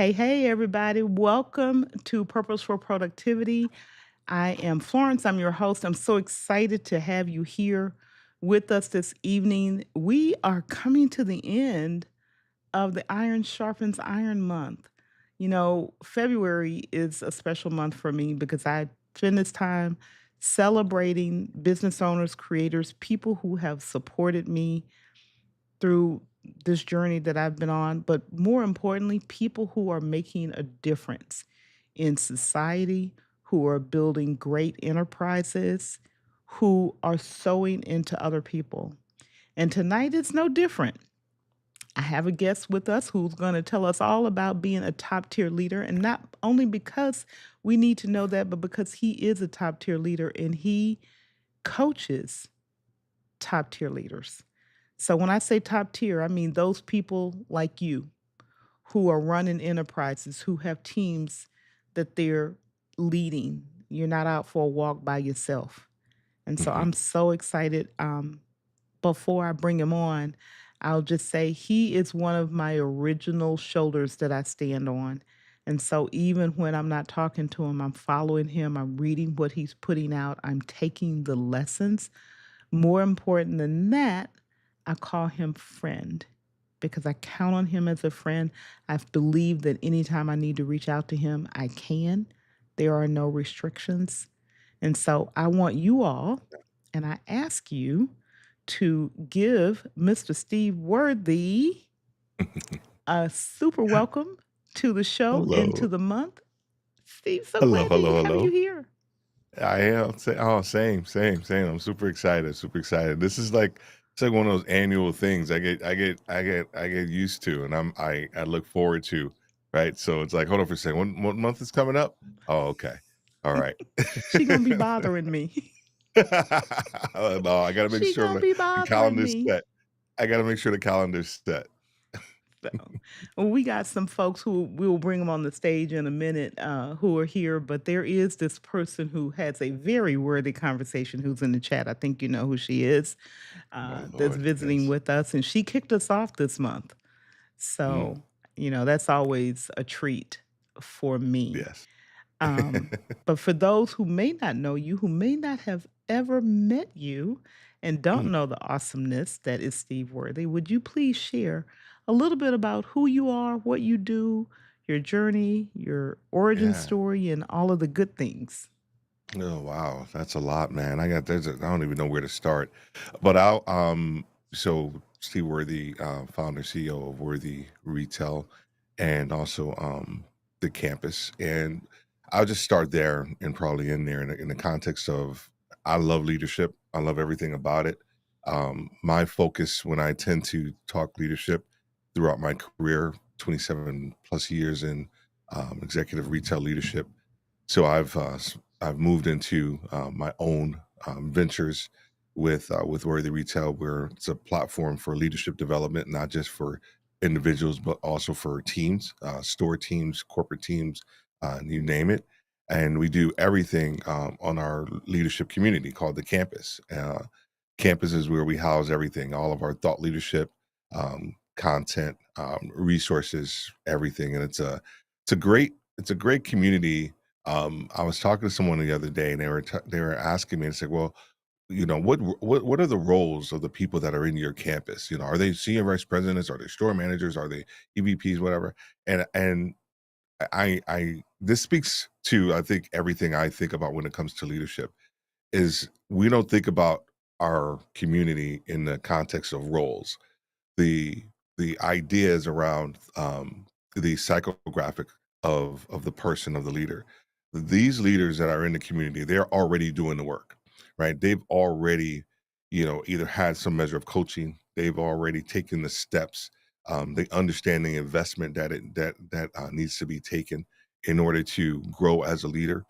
Hey, everybody. Welcome to Purpose for Productivity. I am Florence. I'm your host. I'm so excited to have you here with us this evening. We are coming to the end of the Iron Sharpens Iron month. February is a special month for me because I spend this time celebrating business owners, creators, people who have supported me through this journey that I've been on, but more importantly, people who are making a difference in society, who are building great enterprises, who are sewing into other people. And tonight is no different. I have a guest with us who's going to tell us all about being a top tier leader, and not only because we need to know that, but because he is a top tier leader and he coaches top tier leaders. So when I say top tier, I mean those people like you who are running enterprises, who have teams that they're leading. You're not out for a walk by yourself. And so Mhm. I'm so excited. Before I bring him on, I'll just say he is one of my original shoulders that I stand on. And so even when I'm not talking to him, I'm following him, I'm reading what he's putting out, I'm taking the lessons. More important than that, I call him friend because I count on him as a friend. I've believed that anytime I need to reach out to him, I can. There are no restrictions. And so I want you all, and I ask you to give Mr. Steve Worthy a super welcome to the show and to Hello. the month. Steve, so Hello, glad to hello, have you hello. here. I am same. I'm super excited, super excited. This is like it's like one of those annual things I get used to, and I look forward to, right? So it's like, hold on for a second. What month is coming up? Oh, okay. All right. She gonna be bothering me. No, I gotta make She sure gonna be the bothering calendar's me. set. I gotta make sure the calendar's set. So, well, we got some folks who we'll bring them on the stage in a minute, who are here, but there is this person who has a very worthy conversation who's in the chat. I think you know who she is, Oh that's Lord, visiting yes. with us, and she kicked us off this month. Mm, So, that's always a treat for me. yes. Um, but for those who may not know you, who may not have ever met you and don't Mm, know the awesomeness that is Steve Worthy, would you please share a little bit about who you are, what you do, your journey, your origin yeah. story, and all of the good things? Oh wow, that's a lot, man. I don't even know where to start. But I'll so Steve Worthy, founder, CEO of Worthy Retail, and also the campus. And I'll just start there and probably in there in the context of I love leadership. I love everything about it. My focus when I tend to talk leadership throughout my career, 27 plus years in executive retail leadership, so I've moved into my own ventures with Worthy Retail, where it's a platform for leadership development, not just for individuals, but also for teams, store teams, corporate teams, you name it. And we do everything on our leadership community called the campus. Campus is where we house everything, all of our thought leadership, content, resources, everything, and it's a great community. I was talking to someone the other day, and they were asking me, and said, "Well, what are the roles of the people that are in your campus? Are they senior vice presidents? Are they store managers? Are they EVPs? Whatever?" And I this speaks to I think everything I think about when it comes to leadership is we don't think about our community in the context of roles. The the ideas around the psychographic of the person of the leader. These leaders that are in the community, they're already doing the work, right? They've already, either had some measure of coaching. They've already taken the steps. They understand the investment that needs to be taken in order to grow as a leader.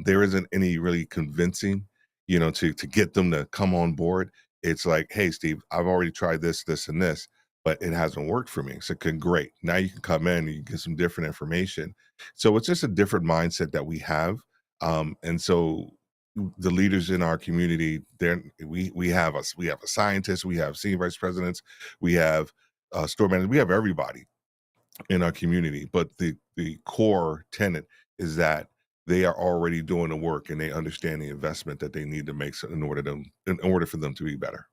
There isn't any really convincing, to get them to come on board. It's like, hey, Steve, I've already tried this, this, and this, but it hasn't worked for me. So, great. Now you can come in and you get some different information. So it's just a different mindset that we have. And so the leaders in our community, we have a scientist, we have senior vice presidents, we have store managers, we have everybody. in our community, but the core tenet is that they are already doing the work and they understand the investment that they need to make in order for them to be better.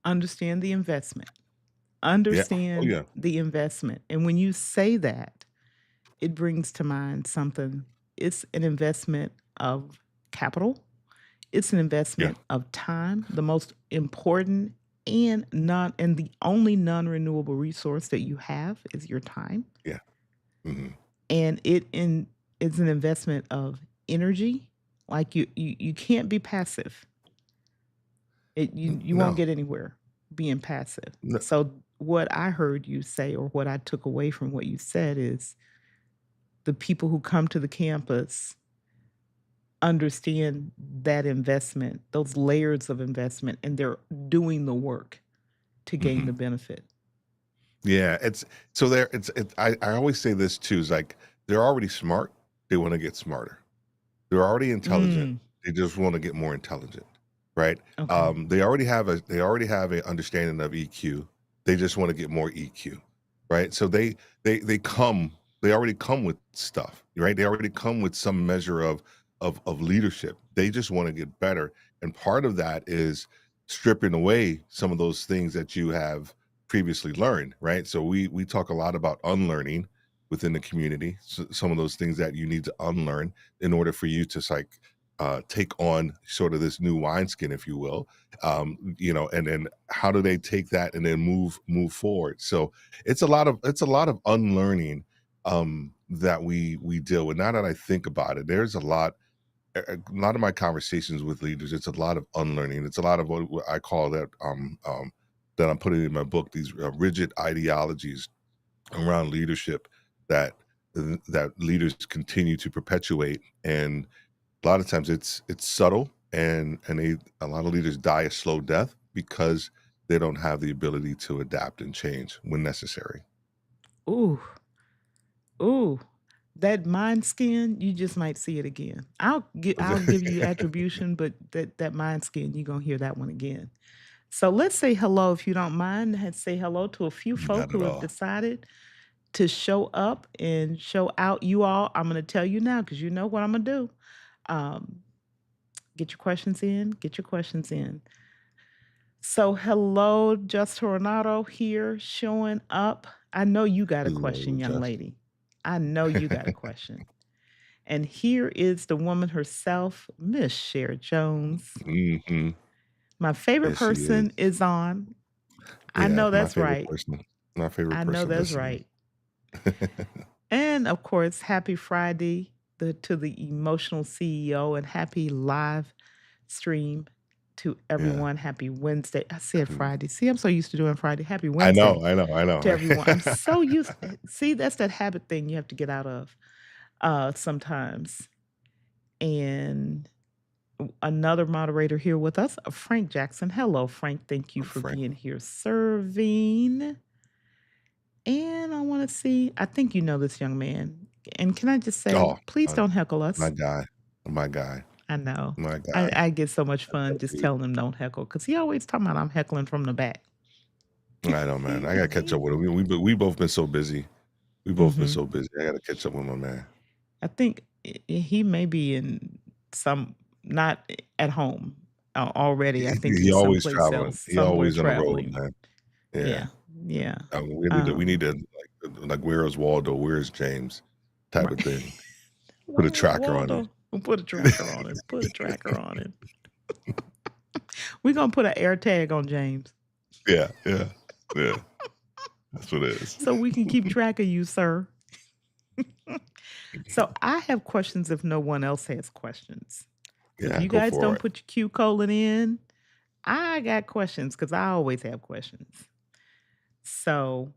Understand the investment. Yeah. Oh, Understand yeah. the investment. And when you say that, it brings to mind something. It's an investment of capital. It's an Yeah. investment of time, the most important and the only non-renewable resource that you have is your time. Yeah. Mhm. And it's an investment of energy. Like you can't be passive. You won't No. get anywhere being passive. No. So what I heard you say or what I took away from what you said is the people who come to the campus understand that investment, those layers of investment, and they're doing the work to gain Mhm. the benefit. Yeah, it's so there I always say this too, is like they're already smart, they wanna get smarter. They're already intelligent. Mm, They just wanna get more intelligent, right? okay. They already have a understanding of EQ. They just wanna get more EQ, right? So they come they already come with stuff, right? They already come with some measure of leadership. They just wanna get better, and part of that is stripping away some of those things that you have previously learned, right? So we talk a lot about unlearning within the community, some of those things that you need to unlearn in order for you to take on sort of this new wineskin, if you will. And then how do they take that and then move forward? So it's a lot of unlearning that we deal with. Now that I think about it, there's a lot of my conversations with leaders. It's a lot of unlearning. It's a lot of what I call that I'm putting in my book. These rigid ideologies around leadership that that leaders continue to perpetuate, and a lot of times it's subtle, and a lot of leaders die a slow death because they don't have the ability to adapt and change when necessary. Ooh, ooh. That mind skin, you just might see it again. I'll give you attribution, but that mind skin, you're gonna hear that one again. So let's say hello, if you don't mind, and say hello to a few folk Not at who have all. decided to show up and show out. You all, I'm gonna tell you now because you know what I'm gonna do. Um, get your questions in, get your questions in. So hello, Just Tornado here showing up. I know you got a Hello, question, young Just. lady. I know you got a question. And here is the woman herself, Miss Cher Jones. Hmm. My favorite Yes, she person is. is on. I Yeah, know that's right. my favorite I know person that's listening. right. And of course, happy Friday to the emotional CEO and happy live stream to Yeah. everyone. Happy Wednesday. I said Friday. See, I'm so used to doing Friday. Happy I know, Wednesday I know, I know, to everyone. I'm right? so used. See, that's that habit thing you have to get out of sometimes. And another moderator here with us, Frank Jackson. Hello, Frank. Thank you I'm for Frank. being here serving. And I want to see, I think you know this young man. And can I just say, Oh, please uh, don't heckle my us. guy, my guy, I know. my I, guy. I get so much That's fun that just dude. telling him don't heckle because he always talking about I'm heckling from the back. I know, man. I gotta catch up with him. We both been so busy. We both been Hmm. so busy. I gotta catch up with my man. I think he may be in not at home already. I think He he's always someplace traveling. else, He somewhere always on the road, traveling. man. Yeah. Yeah. Yeah. We need Um, to like where's Waldo, where's James type of right. thing. Put a Where is tracker on it. Waldo? We'll put a tracker on it. Put a tracker on it. We're gonna put an air tag on James Yeah, yeah, yeah. That's what it is. so we can keep track of you, sir. So I have questions if no one else has questions. So if Yeah, you go guys for don't it. put your Q colon in, I got questions because I always have questions. So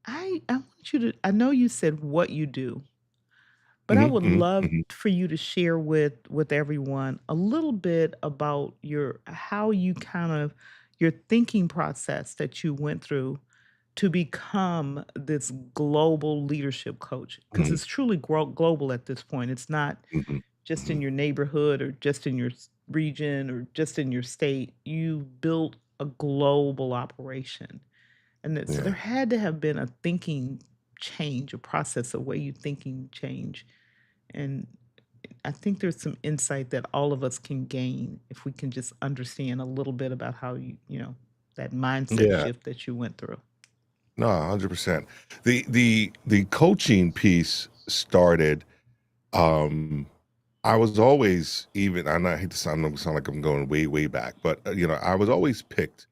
I want you to I know you said what you do, but I Mhm, would mhm, love mhm, for you to share with everyone a little bit about your how you kind of your thinking process that you went through to become this global leadership coach because mhm, it's truly global at this point. It's not mhm, just in mhm. your neighborhood or just in your region or just in your state. You built a global operation. And so there Yeah. had to have been a thinking change, a process, a way you thinking change. And I think there's some insight that all of us can gain if we can just understand a little bit about how that mindset Yeah. shift that you went through. No, 100%. The coaching piece started, um I was always even I hate to sound like I'm going way, way back, but, I was always picked,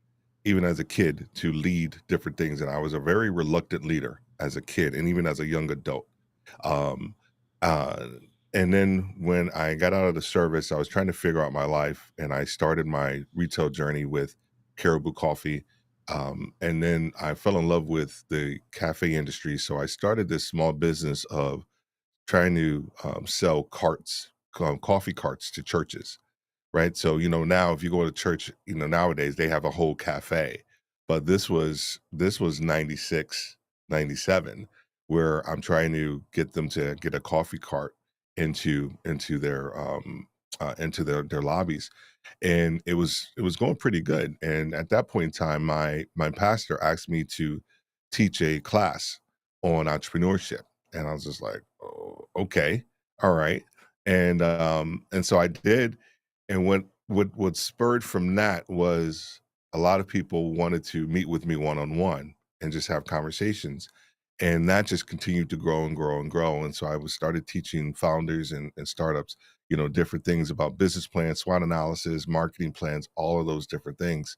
even as a kid, to lead different things, and I was a very reluctant leader as a kid and even as a young adult. Um, uh, and then when I got out of the service, I was trying to figure out my life, and I started my retail journey with Caribou Coffee. And then I fell in love with the cafe industry, so I started this small business of trying to sell coffee carts to churches, right? So, now if you go to church, nowadays they have a whole cafe. But this was 96, 97, where I'm trying to get them to get a coffee cart into their lobbies. And it was going pretty good. And at that point in time, my pastor asked me to teach a class on entrepreneurship. And I was just like, "Oh, okay. All right." And so I did, and what spurred from that was a lot of people wanted to meet with me one-on-one and just have conversations, and that just continued to grow and grow and grow, and so I was started teaching founders and startups, different things about business plans, SWOT analysis, marketing plans, all of those different things,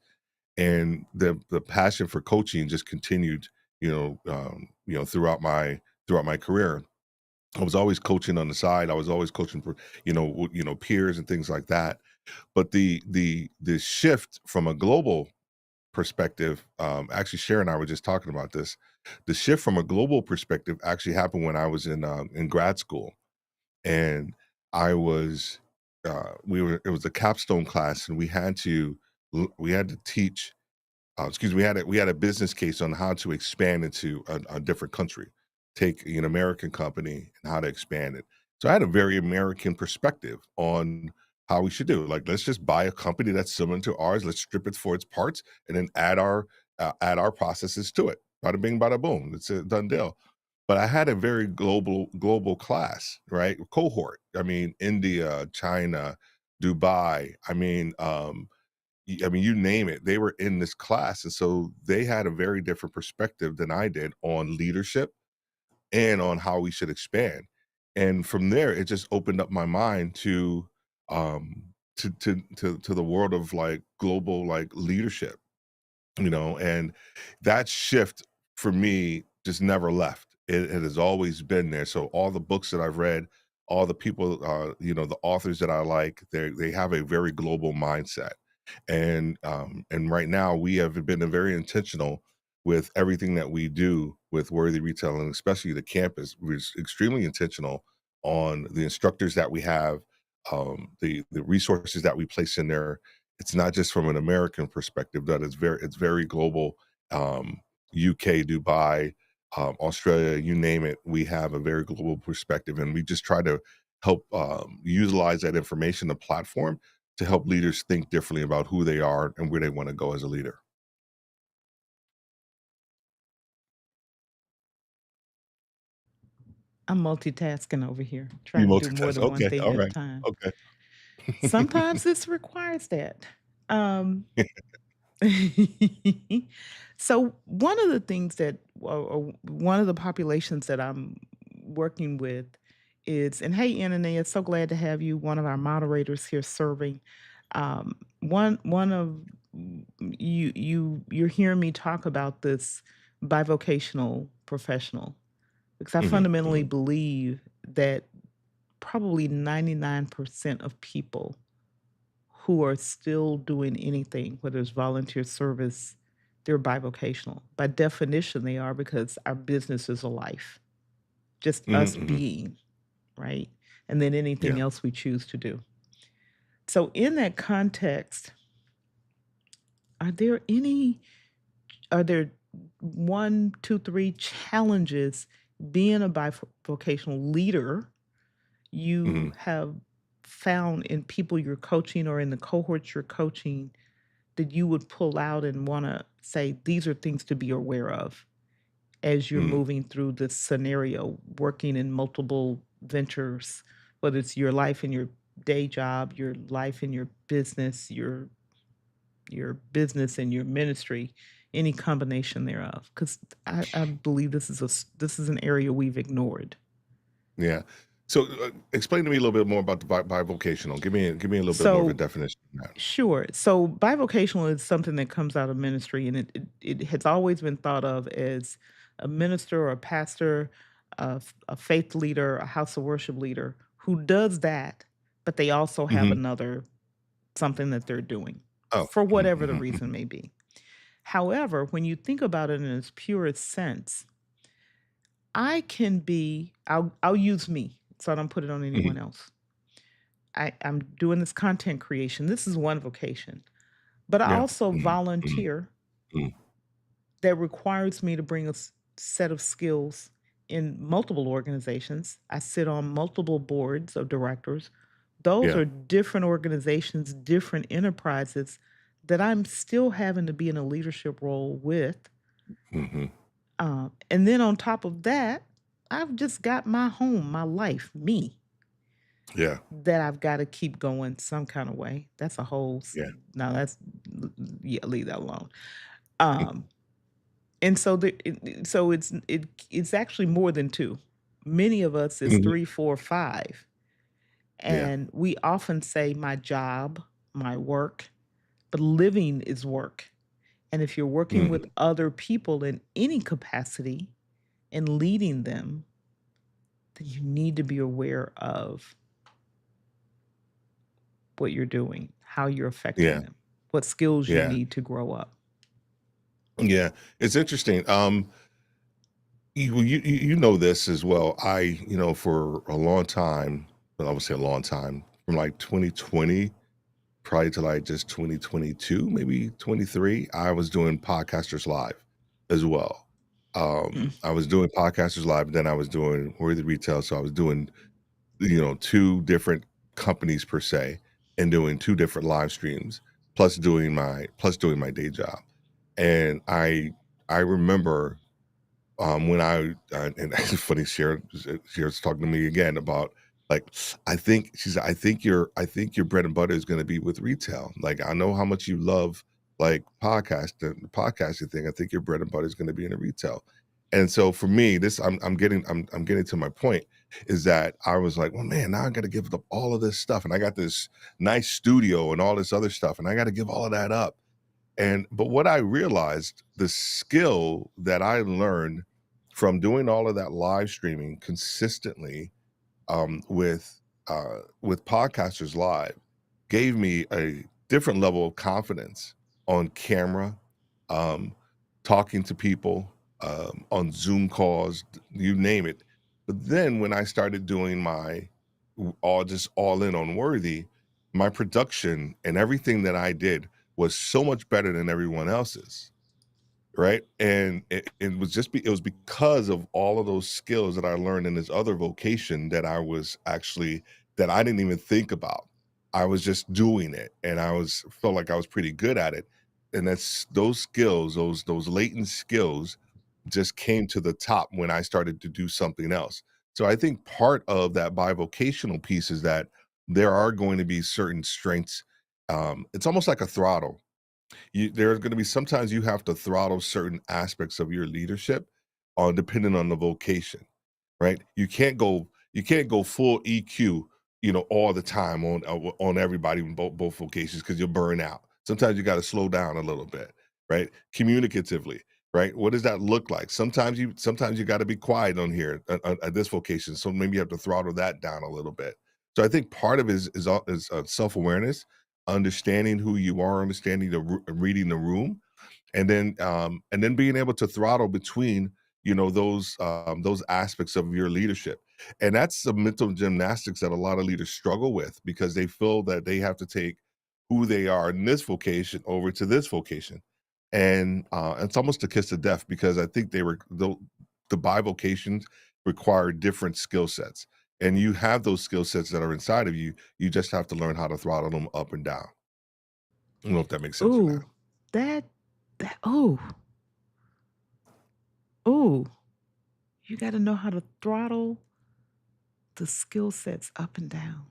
and the passion for coaching just continued, throughout my career. I was always coaching on the side. I was always coaching for, peers and things like that. But the shift from a global perspective, actually, Sharon and I were just talking about this. The shift from a global perspective actually happened when I was in grad school, and I was, we were. It was a capstone class, and we had to teach, excuse me, we had a business case on how to expand into a different country, take an American company and how to expand it. So I had a very American perspective on how we should do it. Like, let's just buy a company that's similar to ours. Let's strip it for its parts, and then add our processes to it. Bada bing, bada boom. It's a done deal. But I had a very global class, right? Cohort. I mean, India, China, Dubai. I mean, you name it, they were in this class, and so they had a very different perspective than I did on leadership and on how we should expand. And from there, it just opened up my mind to the world of like global like leadership, and that shift for me just never left. It has always been there. So all the books that I've read, all the people, the authors that I like, they have a very global mindset. And right now we have been very intentional with everything that we do with Worthy Retail, and especially the campus. We're extremely intentional on the instructors that we have, the resources that we place in there. It's not just from an American perspective, that it's very global. UK, Dubai, Australia, you name it, we have a very global perspective, and we just try to help utilize that information, the platform, to help leaders think differently about who they are and where they want to go as a leader. I'm multitasking over here, You trying to do more multitask. than one Okay, thing all at a right. time. Okay. Sometimes this requires that. Um, so one of the things that, or one of the populations that I'm working with is, and hey, Anania, so glad to have you, one of our moderators here serving. One of you're hearing me talk about this bivocational professional because I Mhm, fundamentally mhm, believe that probably 99% of people who are still doing anything, whether it's volunteer service, they're bivocational. By definition, they are because our business is a life, just mhm, us mhm. being, right? And then anything Yeah. else we choose to do. So, in that context, are there any, are there one, two, three challenges being a bivocational leader you Mhm, have found in people you're coaching or in the cohorts you're coaching that you would pull out and want to say, these are things to be aware of as you're Mm. moving through this scenario, working in multiple ventures, whether it's your life and your day job, your life and your business and your ministry, any combination thereof. Because I believe this is an area we've ignored. Yeah. So, explain to me a little bit more about the bivocational. Give me a little bit more of a So definition of that. sure. So bivocational is something that comes out of ministry, and it has always been thought of as a minister or a pastor, a faith leader, a house of worship leader who does that, but they also have Mhm. another something that they're doing Oh. for Mhm, whatever the mhm, reason mhm. may be. However, when you think about it in its purest sense, I'll use me, so I don't put it on Mhm. anyone else. I'm doing this content creation. This is one vocation. But I Yeah. also Mhm, mhm, volunteer mhm. that requires me to bring a set of skills in multiple organizations. I sit on multiple boards of directors. Those Yeah. are different organizations, different enterprises that I'm still having to be in a leadership role with. Mhm. And then on top of that, I've just got my home, my life, me, Yeah. that I've got to keep going some kind of way. That's a whole, Yeah. no, yeah, leave that alone. Mm. Um, And so so it's actually more than 2. Many of us is Mhm. 3, 4, 5, Yeah. and we often say my job, my work, but living is work. And if you're working with Mhm. other people in any capacity and leading them, then you need to be aware of what you're doing, how you're affecting Yeah. them, what skills you Yeah. need to grow up. Yeah. It's interesting. You know this as well. For a long time, well, I would say a long time, from like 2020 probably to like just 2022, maybe 23, I was doing Podcasters Live as well. Mm. I was doing Podcasters Live, then I was doing Worthy Retail. So I was doing, two different companies per se and doing two different live streams, plus doing my day job. And I remember when and it's funny, Sharon's talking to me again about like, I think your bread and butter is going to be with retail. Like, I know how much you love like the podcasting thing. I think your bread and butter is going to be in the retail. And so for me, this I'm getting to my point is that I was like, well, man, now I got to give up all of this stuff, and I got this nice studio and all this other stuff, and I got to give all of that up. But what I realized, the skill that I learned from doing all of that live streaming consistently, with Podcasters Live gave me a different level of confidence on camera, um, talking to people, on Zoom calls, you name it. But then when I started doing my all in on Worthy, my production and everything that I did was so much better than everyone else's. Right? And it was because of all of those skills that I learned in this other vocation that I didn't even think about. I was just doing it, and felt like I was pretty good at it. And that's those skills, those latent skills just came to the top when I started to do something else. So I think part of that bivocational piece is that there are going to be certain strengths. It's almost like a throttle. There's going to be sometimes you have to throttle certain aspects of your leadership on depending on the vocation, right? You can't go full EQ, all the time on everybody in both vocations because you'll burn out. Sometimes you got to slow down a little bit, right? Communicatively, right? What does that look like? Sometimes you got to be quiet on here at this vocation, so maybe you have to throttle that down a little bit. So I think part of it is self awareness, understanding who you are, understanding reading the room, and then being able to throttle between those aspects of your leadership. And that's the mental gymnastics that a lot of leaders struggle with because they feel that they have to take who they are in this vocation over to this vocation. And it's almost a kiss of death because I think the bivocations require different skill sets, and you have those skill sets that are inside of you. You just have to learn how to throttle them up and down. I don't know if that makes sense or not. Ooh, that that ooh, ooh, you gotta know how to throttle the skill sets up and down.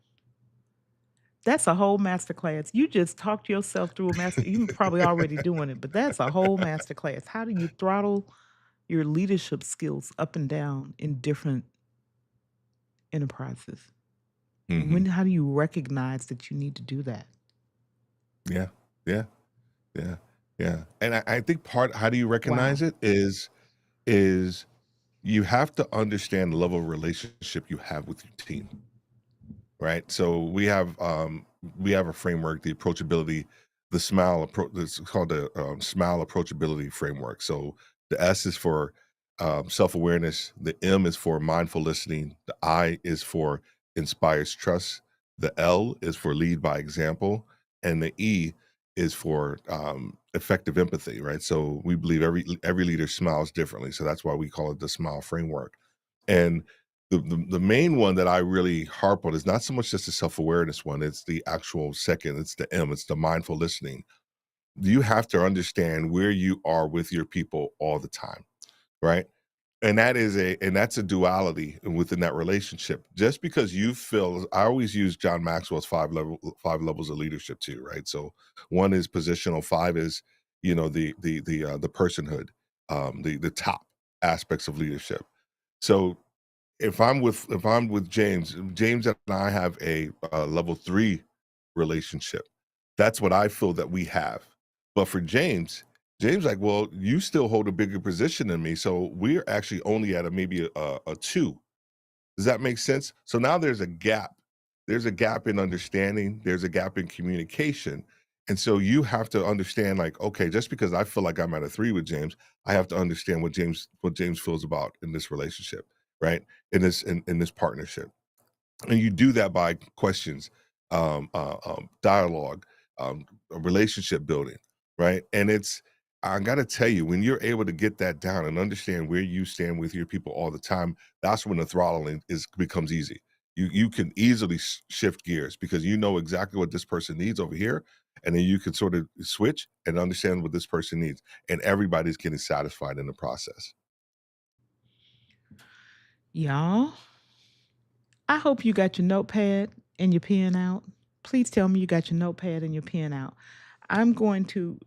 That's a whole masterclass. You just talked yourself through a master you're probably already doing it, but that's a whole masterclass. How do you throttle your leadership skills up and down in different enterprises? Mhm. How do you recognize that you need to do that? Yeah. Yeah. Yeah. Yeah. And I think part how do you Wow. recognize it is you have to understand the level of relationship you have with your team. Right? So we have a framework, the approachability, the smile approach. It's called the smile approachability framework. So the S is for self awareness, the M is for mindful listening, the I is for inspires trust, the L is for lead by example, and the E is for effective empathy. Right? So we believe every leader smiles differently. So that's why we call it the smile framework. And the main one that I really harp on is not so much just the self-awareness one, it's the actual second, it's the M, it's the mindful listening. You have to understand where you are with your people all the time, right? And that's a duality within that relationship. Just because you feel I always use John Maxwell's 5 levels of leadership too, right? So 1 is positional, 5 is, the personhood, the top aspects of leadership. So if I'm with James and I have a, level 3 relationship. That's what I feel that we have. But for James like, "Well, you still hold a bigger position than me, so we're actually only at a maybe a 2." Does that make sense? So now there's a gap. There's a gap in understanding, there's a gap in communication, and so you have to understand, like, okay, just because I feel like I'm at a 3 with James, I have to understand what James feels about in this relationship, right? In this partnership. And you do that by questions, dialogue, relationship building, right? And it's I got to tell you, when you're able to get that down and understand where you stand with your people all the time, that's when the throttling is becomes easy. You can easily shift gears because you know exactly what this person needs over here, and then you can sort of switch and understand what this person needs, and everybody's getting satisfied in the process. Y'all, I hope you got your notepad and your pen out. Please tell me you got your notepad and your pen out. I'm going to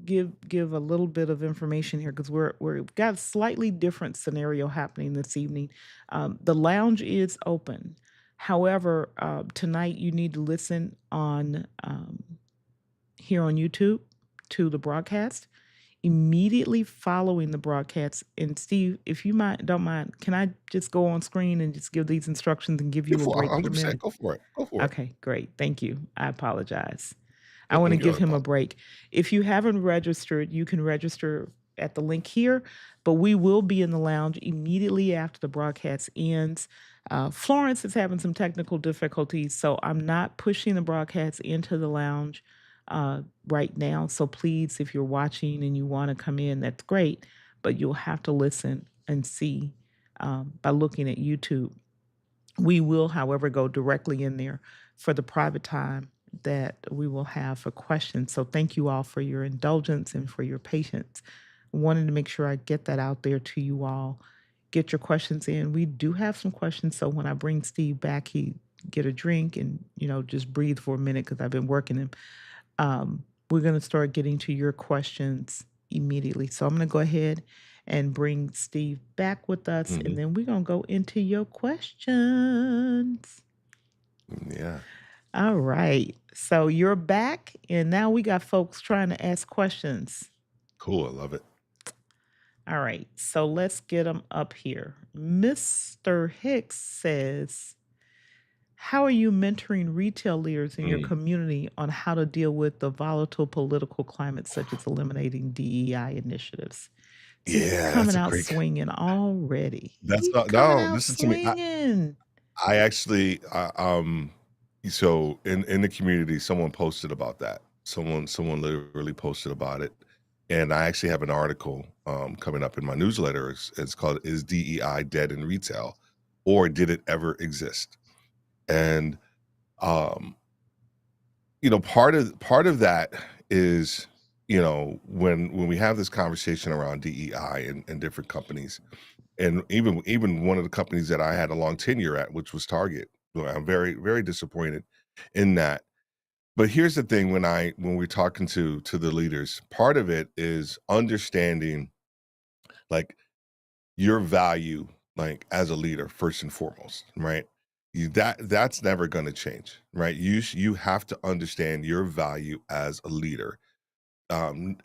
give a little bit of information here because we've got a slightly different scenario happening this evening. The lounge is open. However, tonight you need to listen on here on YouTube to the broadcast immediately following the broadcast. And Steve, if you might don't mind, can I just go on screen and just give these instructions and give Go you a for break for a 100%. minute? Go for it. Go for it. Okay, great. Thank you. I apologize. I Don't want to don't give get him a apologize. break. If you haven't registered, you can register at the link here, but we will be in the lounge immediately after the broadcast ends. Florence is having some technical difficulties, so I'm not pushing the broadcast into the lounge right now. So please, if you're watching and you want to come in, that's great, but you'll have to listen and see by looking at YouTube. We will, however, go directly in there for the private time that we will have for questions. So thank you all for your indulgence and for your patience. Wanted to make sure I get that out there to you all. Get your questions in. We do have some questions, so when I bring Steve back, he get a drink and just breathe for a minute because I've been working him. We're going to start getting to your questions immediately. So I'm going to go ahead and bring Steve back with us, and Mhm. then we're going to go into your questions. Yeah. All right. So you're back, and now we got folks trying to ask questions. Cool, I love it. All right. So let's get them up here. Mr. Hicks says, how are you mentoring retail leaders in your Mm. community on how to deal with the volatile political climate, such as eliminating DEI initiatives? See, he Yeah, coming that's a out great swinging already. that's He not coming no, out listen to me. swinging. I actually, so in the community, someone posted about that. Someone literally posted about it, and I actually have an article, coming up in my newsletter. It's called "Is DEI Dead in Retail, or Did It Ever Exist?" And, um part of that is, when we have this conversation around DEI and different companies, and even one of the companies that I had a long tenure at, which was Target. Well, I'm very, very disappointed in that. But here's the thing: when we're talking to the leaders, part of it is understanding, like, your value, like, as a leader, first and foremost, right? That's never going to change, right? You have to understand your value as a leader. um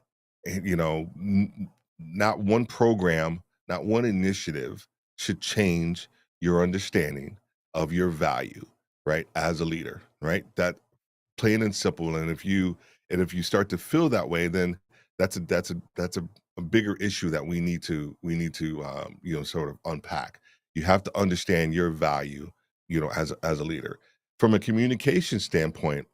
and, not one program, not one initiative should change your understanding of your value, right, as a leader, right? That, plain and simple. And if you start to feel that way, then that's a bigger issue that we need to sort of unpack. You have to understand your value, as a leader. From a communication standpoint,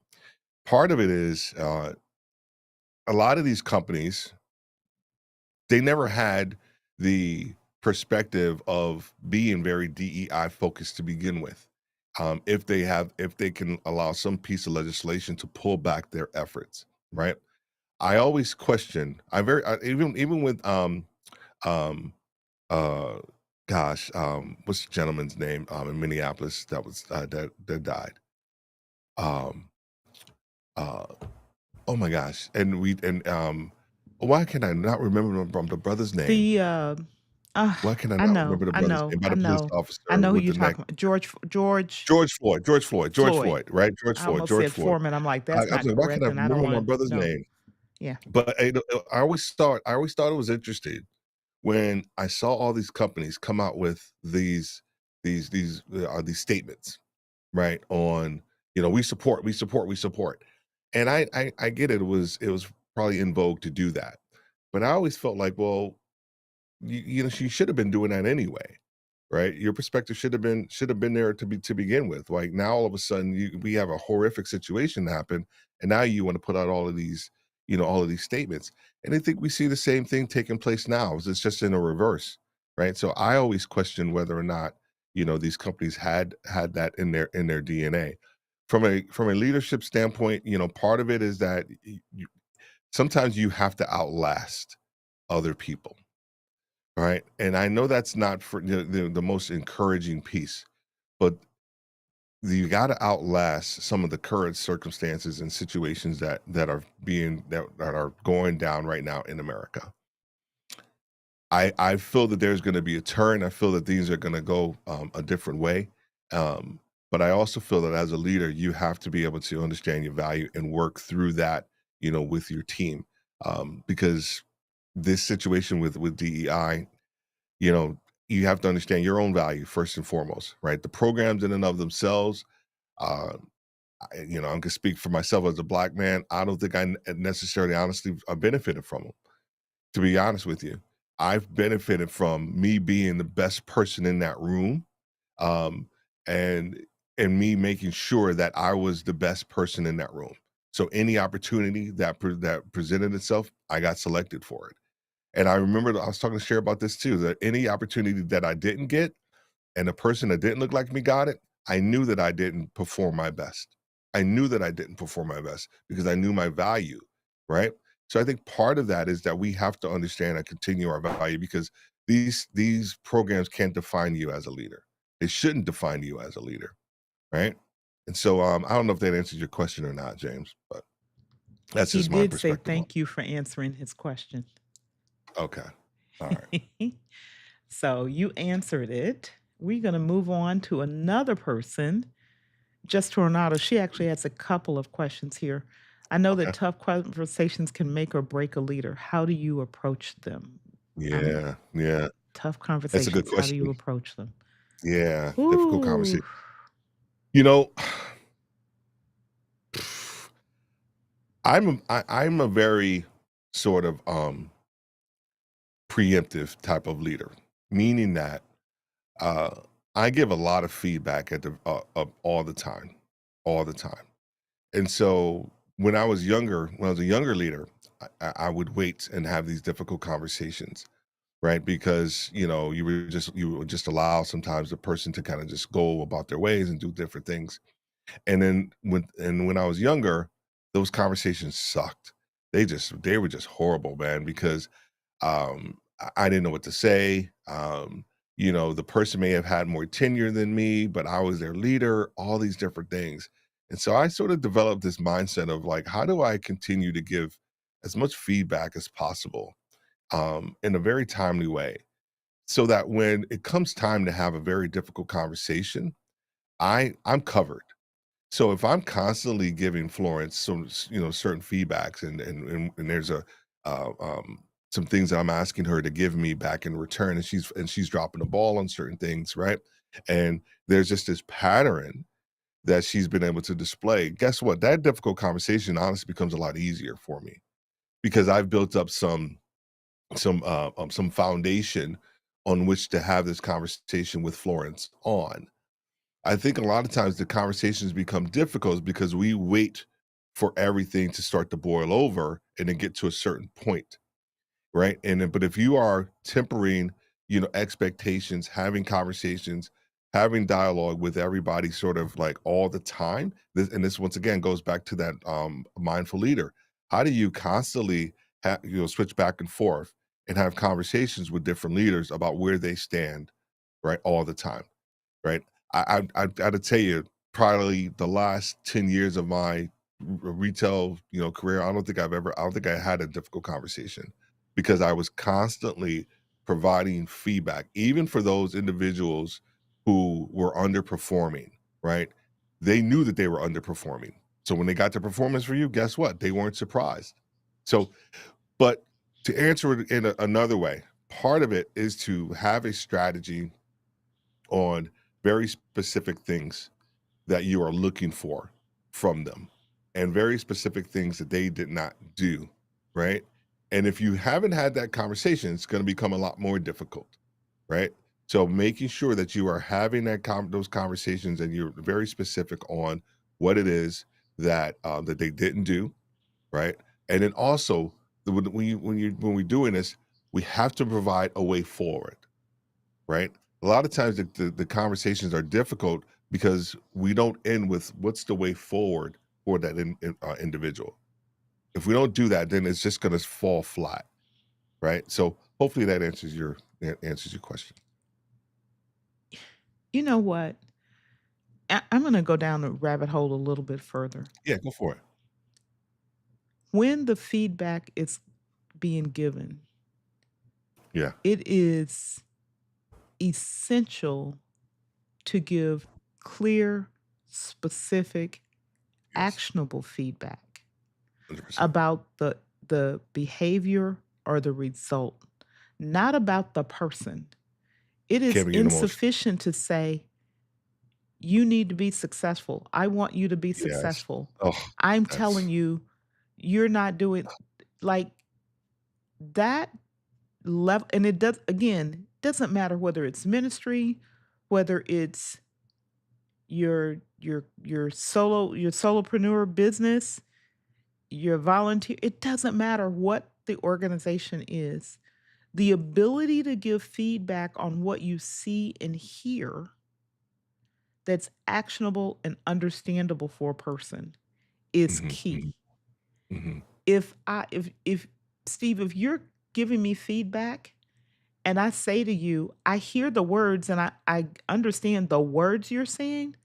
part of it is, a lot of these companies, they never had the perspective of being very DEI focused to begin with. If they can allow some piece of legislation to pull back their efforts, right? I always question. Even with um uh gosh, what's the gentleman's name in Minneapolis that died? Um uh oh my gosh. And why can I not remember the brother's name? The Why can I I not know, remember the I brother's know, name? About I a police know, I officer know who with you're the neck. talking about. George George Floyd. Floyd, right? I almost George said Floyd. Foreman. I'm like, I that's I was not like, "Why can't correct, I and I don't remember my want brother's no. name?" Yeah. But, I always thought it was interesting when I saw all these companies come out with these statements, right? On, "We support, we support." And I get it. It was probably in vogue to do that. But I always felt like, well, she should have been doing that anyway, right? Your perspective should have been there to begin with. Like, now all of a sudden we have a horrific situation happen, and now you want to put out all of these statements. And I think we see the same thing taking place now. It's just in a reverse, right? So I always question whether or not these companies had that in their DNA. From a leadership standpoint, part of it is that sometimes you have to outlast other people. Right, and I know that's not for the most encouraging piece, but you gotta outlast some of the current circumstances and situations that are going down right now in America. I feel that there's gonna be a turn. I feel that things are gonna go, a different way, um, but I also feel that as a leader, you have to be able to understand your value and work through that, with your team, because this situation with DEI, you know, you have to understand your own value first and foremost, right? The programs in and of themselves, uh, I'm gonna speak for myself as a black man. I don't think necessarily, honestly, benefited from them. To be honest with you, I've benefited from me being the best person in that room, um, and and me making sure that I was the best person in that room. So any opportunity that presented itself, I got selected for it. And I remember I was talking to Cher about this too, that any opportunity that I didn't get and the person that didn't look like me got it, I knew that I didn't perform my best. I knew that I didn't perform my best because I knew my value, right? So I think part of that is that we have to understand and continue our value because these programs can't define you as a leader. They shouldn't define you as a leader, right? And so I don't know if that answers your question or not, James, but that's He just my did say perspective on thank you for answering his question. it. Okay. All right. So you answered it. We're going to move on to another person. Just Tornado, she actually has a couple of questions here. I know that Okay. tough conversations can make or break a leader. How do you approach them? I mean, Yeah. Yeah. tough That's a good conversations, how do you question. approach them? Yeah, difficult Ooh, conversation. You know, I'm a very sort of preemptive type of leader, meaning that uh, I give a lot of feedback all the time. And so when I was a younger leader, I would wait and have these difficult conversations, right? Because you would just allow sometimes the person to kind of just go about their ways and do different things. And when I was younger, those conversations sucked. They were just horrible, man, because I didn't know what to say. The person may have had more tenure than me, but I was their leader, all these different things. And so I sort of developed this mindset of like, how do I continue to give as much feedback as possible in a very timely way so that when it comes time to have a very difficult conversation, I'm covered. So if I'm constantly giving Florence certain feedbacks and there's uh, um, some things that I'm asking her to give me back in return, and she's dropping the ball on certain things, right? And there's just this pattern that she's been able to display. Guess what? That difficult conversation honestly becomes a lot easier for me because I've built up some foundation on which to have this conversation with Florence on. I think a lot of times the conversations become difficult because we wait for everything to start to boil over and then get to a certain point, right? But if you are tempering, expectations, having conversations, having dialogue with everybody sort of like all the time, this once again goes back to that mindful leader. How do you constantly switch back and forth and have conversations with different leaders about where they stand, right, all the time? Right? I gotta tell you, probably the last 10 years of my retail, career, I don't think I had a difficult conversation because I was constantly providing feedback, even for those individuals who were underperforming, right? They knew that they were underperforming. So when they got the performance review, guess what? They weren't surprised. So, but to answer it in another way, part of it is to have a strategy on very specific things that you are looking for from them and very specific things that they did not do, right? And if you haven't had that conversation, it's going to become a lot more difficult, right? So making sure that you are having those conversations and you're very specific on what it is that they didn't do, right? And then also when we're doing this, we have to provide a way forward, right? A lot of times the conversations are difficult because we don't end with what's the way forward for that individual. If we don't do that, then it's just going to fall flat, right? So hopefully that answers your question. You know what? I'm going to go down the rabbit hole a little bit further. Yeah, go for it. When the feedback is being given, Yeah. it is essential to give clear, specific, Yes. actionable feedback 100%. about the behavior or the result, not about the person. It is Can't be an emotion. insufficient to say, "You need to be successful. I want you to be Yes. successful. Oh, I'm telling that's you, you're not doing" like, that level, and it does, again, doesn't matter whether it's ministry, whether it's your solopreneur business, your volunteer, it doesn't matter what the organization is. The ability to give feedback on what you see and hear that's actionable and understandable for a person is mhm, mhm, key. mhm, If Steve, if you're giving me feedback and I say to you, I hear the words and I understand the words you're saying,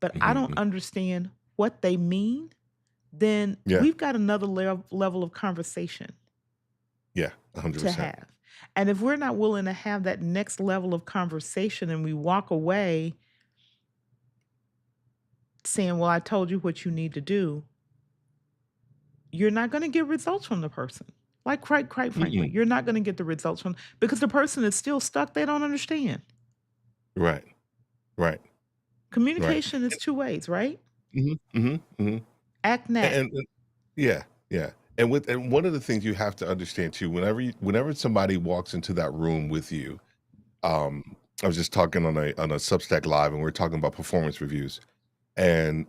but I mhm, don't mhm. understand what they mean, then Yeah, we've got another level of conversation yeah, to 100%. have. And if we're not willing to have that next level of conversation and we walk away saying, "Well, I told you what you need to do," you're not going to get results from the person. Like, quite frankly, Mm-mm. you're not going to get the results from, because the person is still stuck. They don't understand. Right, right, right. Communication is two ways, right? Mhm, mhm, mhm. Act And neck. and yeah, yeah. And one of the things you have to understand too, whenever somebody walks into that room with you, I was just talking on a Substack live, and we are talking about performance reviews. And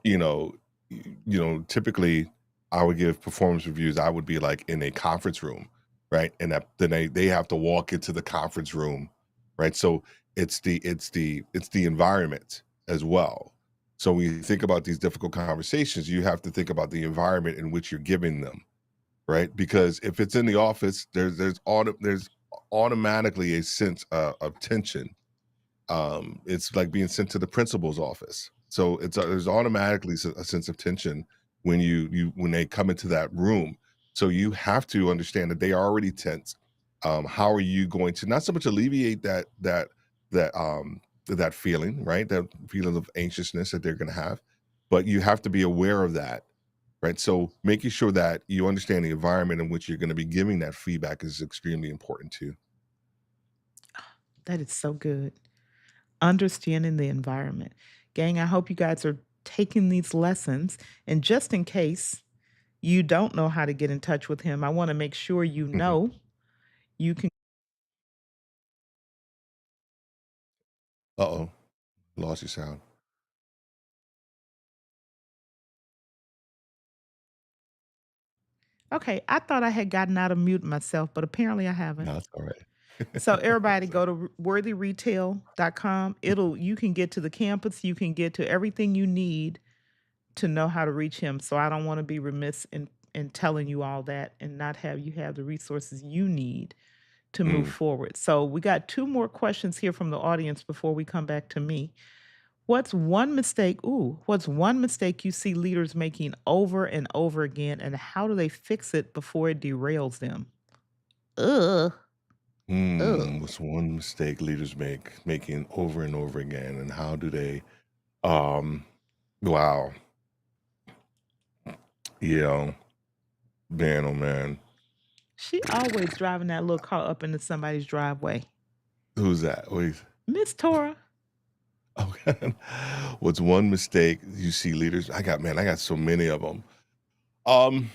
you know, typically I would give performance reviews. I would be like in a conference room, right? And then they have to walk into the conference room, right? So it's the environment as well. So when you think about these difficult conversations, you have to think about the environment in which you're giving them, right? Because if it's in the office, there's automatically a sense of tension. It's like being sent to the principal's office. So there's automatically a sense of tension when when they come into that room. So you have to understand that they are already tense. How are you going to not so much alleviate that feeling, right? That feeling of anxiousness that they're going to have, but you have to be aware of that, right? So making sure that you understand the environment in which you're going to be giving that feedback is extremely important too. That is so good. Understanding the environment. Gang, I hope you guys are taking these lessons. And just in case you don't know how to get in touch with him, I want to make sure you Mhm. know you can. Uh-oh, lost your sound. Okay, I thought I had gotten out of mute myself, but apparently I haven't. No, it's all right. So everybody It's all go to worthyretail.com. It'll you can get to the campus, you can get to everything you need to know how to reach him. So I don't want to be remiss in telling you all that and not have you have the resources you need to move mm, forward. So we got two more questions here from the audience before we come back to me. What's one mistake you see leaders making over and over again and how do they fix it before it derails them? Ugh. Ugh. what's one mistake leaders making over and over again, and how do they um, wow, yeah, man, oh man. She always driving that little car up into somebody's driveway. Who's that? Wait. Miss Tora, Oh, what's one mistake you see leaders I got so many of them. Um,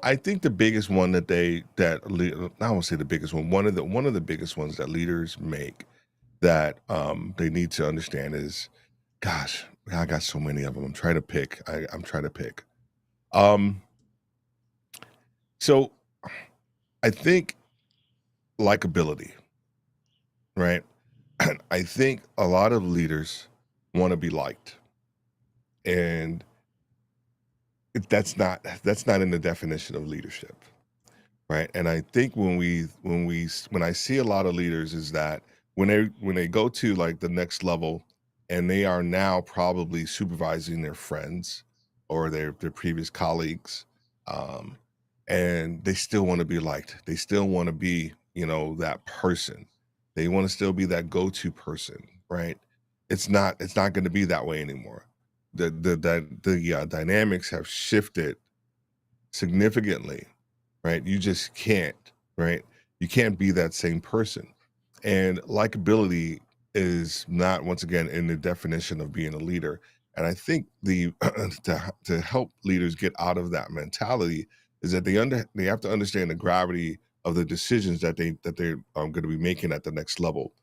I think the biggest one I won't say the biggest one, one of the biggest ones that leaders make that, they need to understand is gosh, I got so many of them. I'm trying to pick. Um, so I think likability, right? I think a lot of leaders wanna be liked, and that's not in the definition of leadership. Right, and I think when I see a lot of leaders is that when they go to, like, the next level and they are now probably supervising their friends or their previous colleagues, um, and they still wanna be liked. They still wanna be, that person. They wanna still be that go-to person, right? It's not gonna be that way anymore. The dynamics have shifted significantly, right? You just can't, right? You can't be that same person. And likability is not, once again, in the definition of being a leader. And I think to help leaders get out of that mentality is that they have to understand the gravity of the decisions they're going to be making at the next level,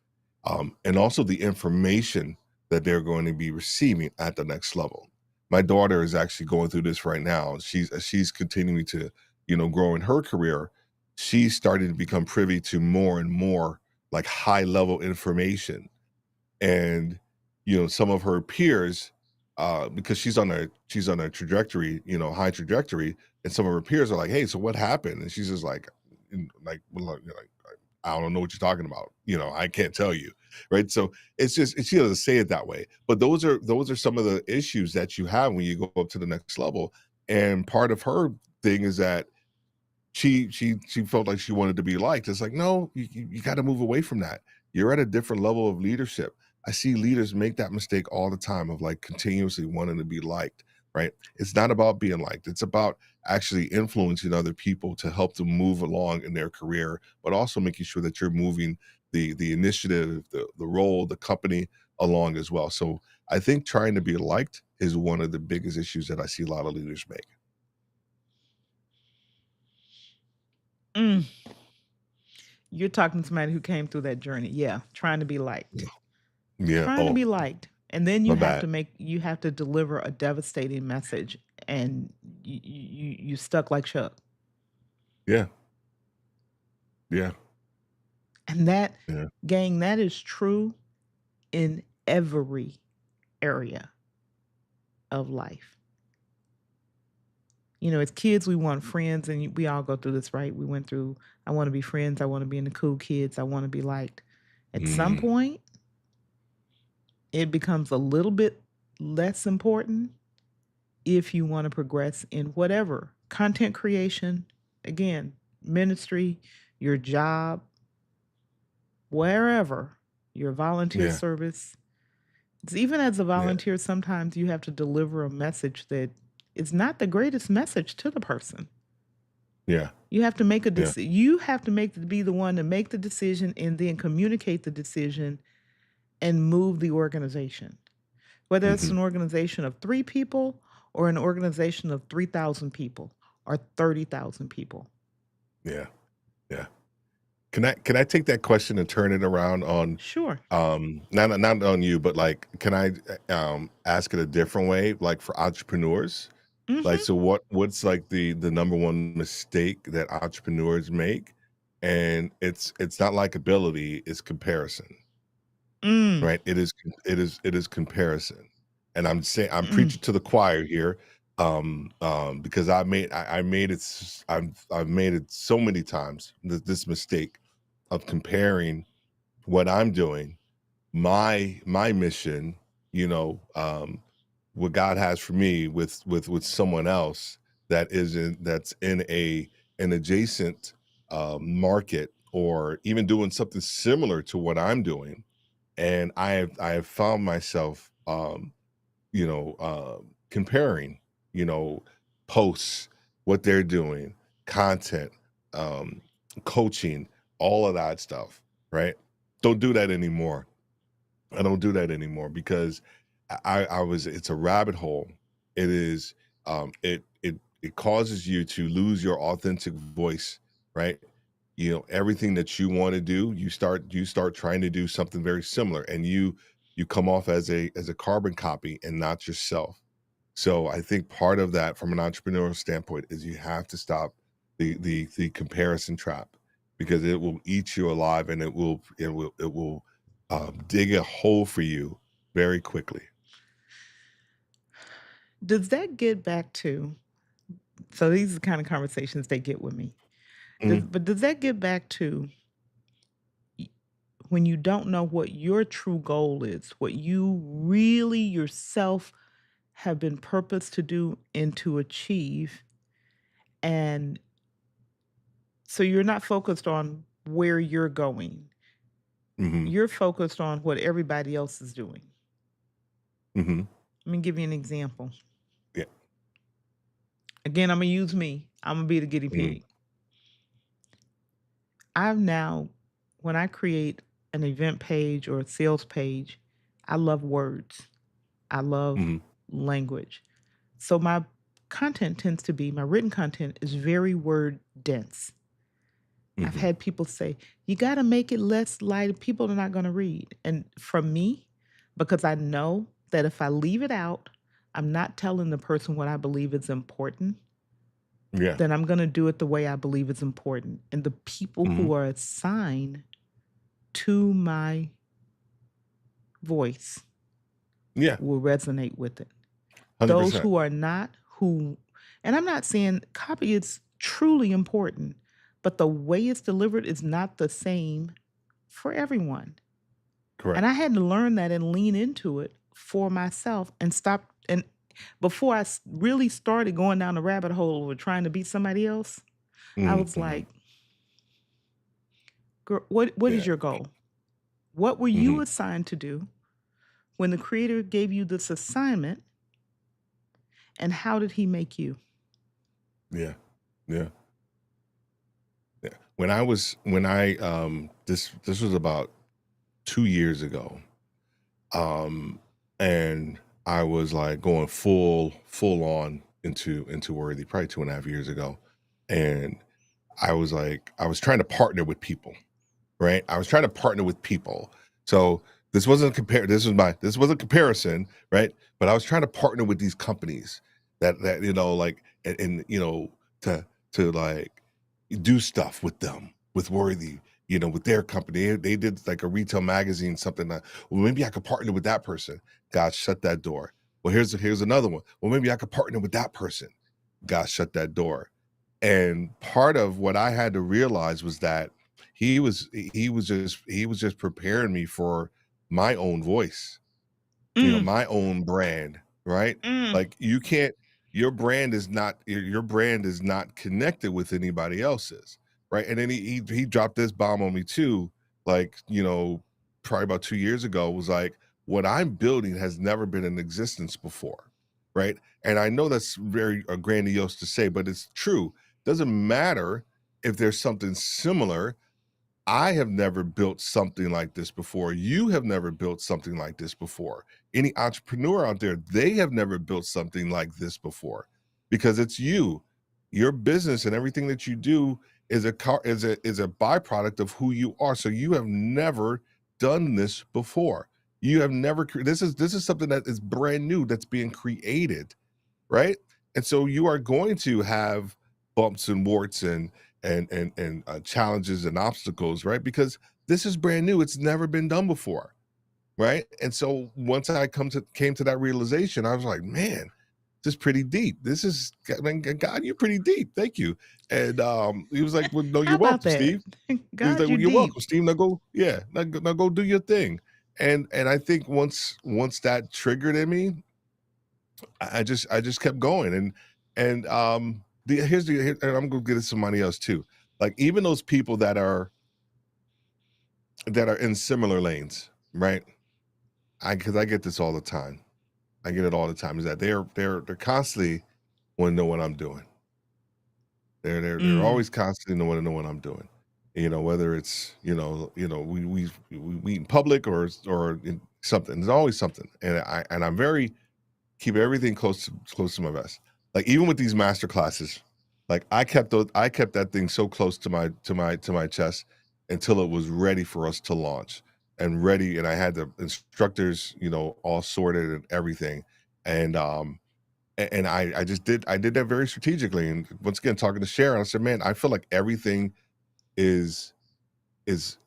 and also the information that they're going to be receiving at the next level. My daughter is actually going through this right now. She's continuing to, grow in her career. She's starting to become privy to more and more like high level information, and some of her peers, because she's on a trajectory, high trajectory, and some of her peers are like, "Hey, so what happened?" And she's just like, well, like, I don't know what you're talking about. I can't tell you, right? So it's just she doesn't say it that way, but those are some of the issues that you have when you go up to the next level. And part of her thing is that she felt like she wanted to be liked. It's like, no, you got to move away from that. You're at a different level of leadership. I see leaders make that mistake all the time of like continuously wanting to be liked, right? It's not about being liked. It's about actually influencing other people to help them move along in their career, but also making sure that you're moving the initiative, the role, the company along as well. So I think trying to be liked is one of the biggest issues that I see a lot of leaders make. mm, you're talking to somebody who came through that journey. Yeah, trying to be liked. Yeah. Trying to Oh, be liked. And then my bad. you have to deliver a devastating message and you stuck like Chuck. Yeah. Yeah. And that Yeah. gang, that is true in every area of life. You know, as kids, we want friends, and we all go through this, right? We went through, I want to be friends, I want to be in the cool kids, I want to be liked. At some Mm, point, it becomes a little bit less important if you want to progress in whatever content creation, again, ministry, your job, wherever, your volunteer yeah, service. Even as a yeah, volunteer, sometimes you have to deliver a message that is not the greatest message to the person. yeah, You have to make a yeah. decision. You have to be the one to make the decision and then communicate the decision and move the organization. Whether it's Hmm. an organization of 3 people or an organization of 3,000 people or 30,000 people. Yeah, yeah. Can I take that question and turn it around on, Sure. not on you, but, like, can I, ask it a different way, like, for entrepreneurs? Like, Mhm. so what's, like, the number one mistake that entrepreneurs make? And it's not like ability, it's comparison, Mm, right? It is comparison. And I'm saying I'm mm, preaching to the choir here, because I made it I've made it so many times, this mistake of comparing what I'm doing, my mission, you know, what God has for me with someone else that's in an adjacent market, or even doing something similar to what I'm doing. And I have found myself, comparing, you know, posts, what they're doing, content, um, coaching, all of that stuff, right? Don't do that anymore. I don't do that anymore because I was it's a rabbit hole. It is it causes you to lose your authentic voice, right? Everything that you want to do, you start trying to do something very similar, and you come off as a carbon copy and not yourself. So I think part of that from an entrepreneurial standpoint is you have to stop the comparison trap, because it will eat you alive, and it will dig a hole for you very quickly. does that get back to, so these are the kind of conversations they get with me. Mhm, Does that get back to y when you don't know what your true goal is, what you really yourself have been purposed to do and to achieve, and so you're not focused on where you're going. mhm, You're focused on what everybody else is doing. mhm, Let me give you an example. yeah, Again, Imma use me. Imma be the guinea mhm, pig. I've now when I create an event page or a sales page, I love words. I love mhm, language. So my content tends to be my written content is very word dense. I've mhm, had people say, "You gotta make it less light, people are not gonna read." And from me, because I know that if I leave it out, I'm not telling the person what I believe is important, yeah, then I'm gonna do it the way I believe is important. And the people mhm, who are assigned to my voice yeah, will resonate with it. Those 100%, who are not, who, and I'm not saying copy is truly important, but the way it's delivered is not the same for everyone. And correct. I had to learn that and lean into it for myself and stop. And before really started going down the rabbit hole of trying to be somebody else, I Mhm, was mhm, like, "Girl, what is yeah, your goal? What were you mhm, assigned to do when the creator gave you this assignment, and how did he make you?" yeah, yeah, yeah. When I this was about 2 years ago. Um, and I was like going full on into Worthy probably 2.5 years ago. And I was trying to partner with people, right? I was trying to partner with people. So this was a comparison, right? But I was trying to partner with these companies that like, and to like do stuff with them, with Worthy. with their company. They did like a retail magazine, something that, well, maybe I could partner with that person. God shut that door. Well, here's another one. Well, maybe I could partner with that person. God shut that door. And part of what I had to realize was that he was just preparing me for my own voice, Mm, my own brand, right? mm. Like you can't your brand is not connected with anybody else's, right? And then he dropped this bomb on me too, like, probably about 2 years ago, was like, what I'm building has never been in existence before, right? And I know that's very grandiose to say, but it's true. Doesn't matter if there's something similar. I have never built something like this before. You have never built something like this before. Any entrepreneur out there, they have never built something like this before because it's you. Your business and everything that you do is a byproduct of who you are. So you have never done this before. You have never this is something that is brand new that's being created, right? And so you are going to have bumps and warts and challenges and obstacles, right? Because this is brand new; it's never been done before, right? And so once I came to that realization, I was like, man, this is pretty deep. This is, I mean, God, you're pretty deep. Thank you. And he was like, well, no, How you're about welcome, that? Steve. He was God, like, you well, you're deep. welcome, Steve. Now go, yeah, now go do your thing. And I think once that triggered in me, I just kept going and and I'm gonna get it somebody else too. Like even those people that are in similar lanes, right? Because I get this all the time. I get it all the time. Is that they're constantly want to know what I'm doing. They're Mm. always constantly want to know what I'm doing. Whether it's we meet in public or in something. There's always something, and I'm very keep everything close to my vest. Like even with these master classes, like I kept that thing so close to my chest until it was ready for us to launch and ready. And I had the instructors, all sorted and everything. And I did that very strategically. And once again, talking to Sharon, I said, man, I feel like everything is is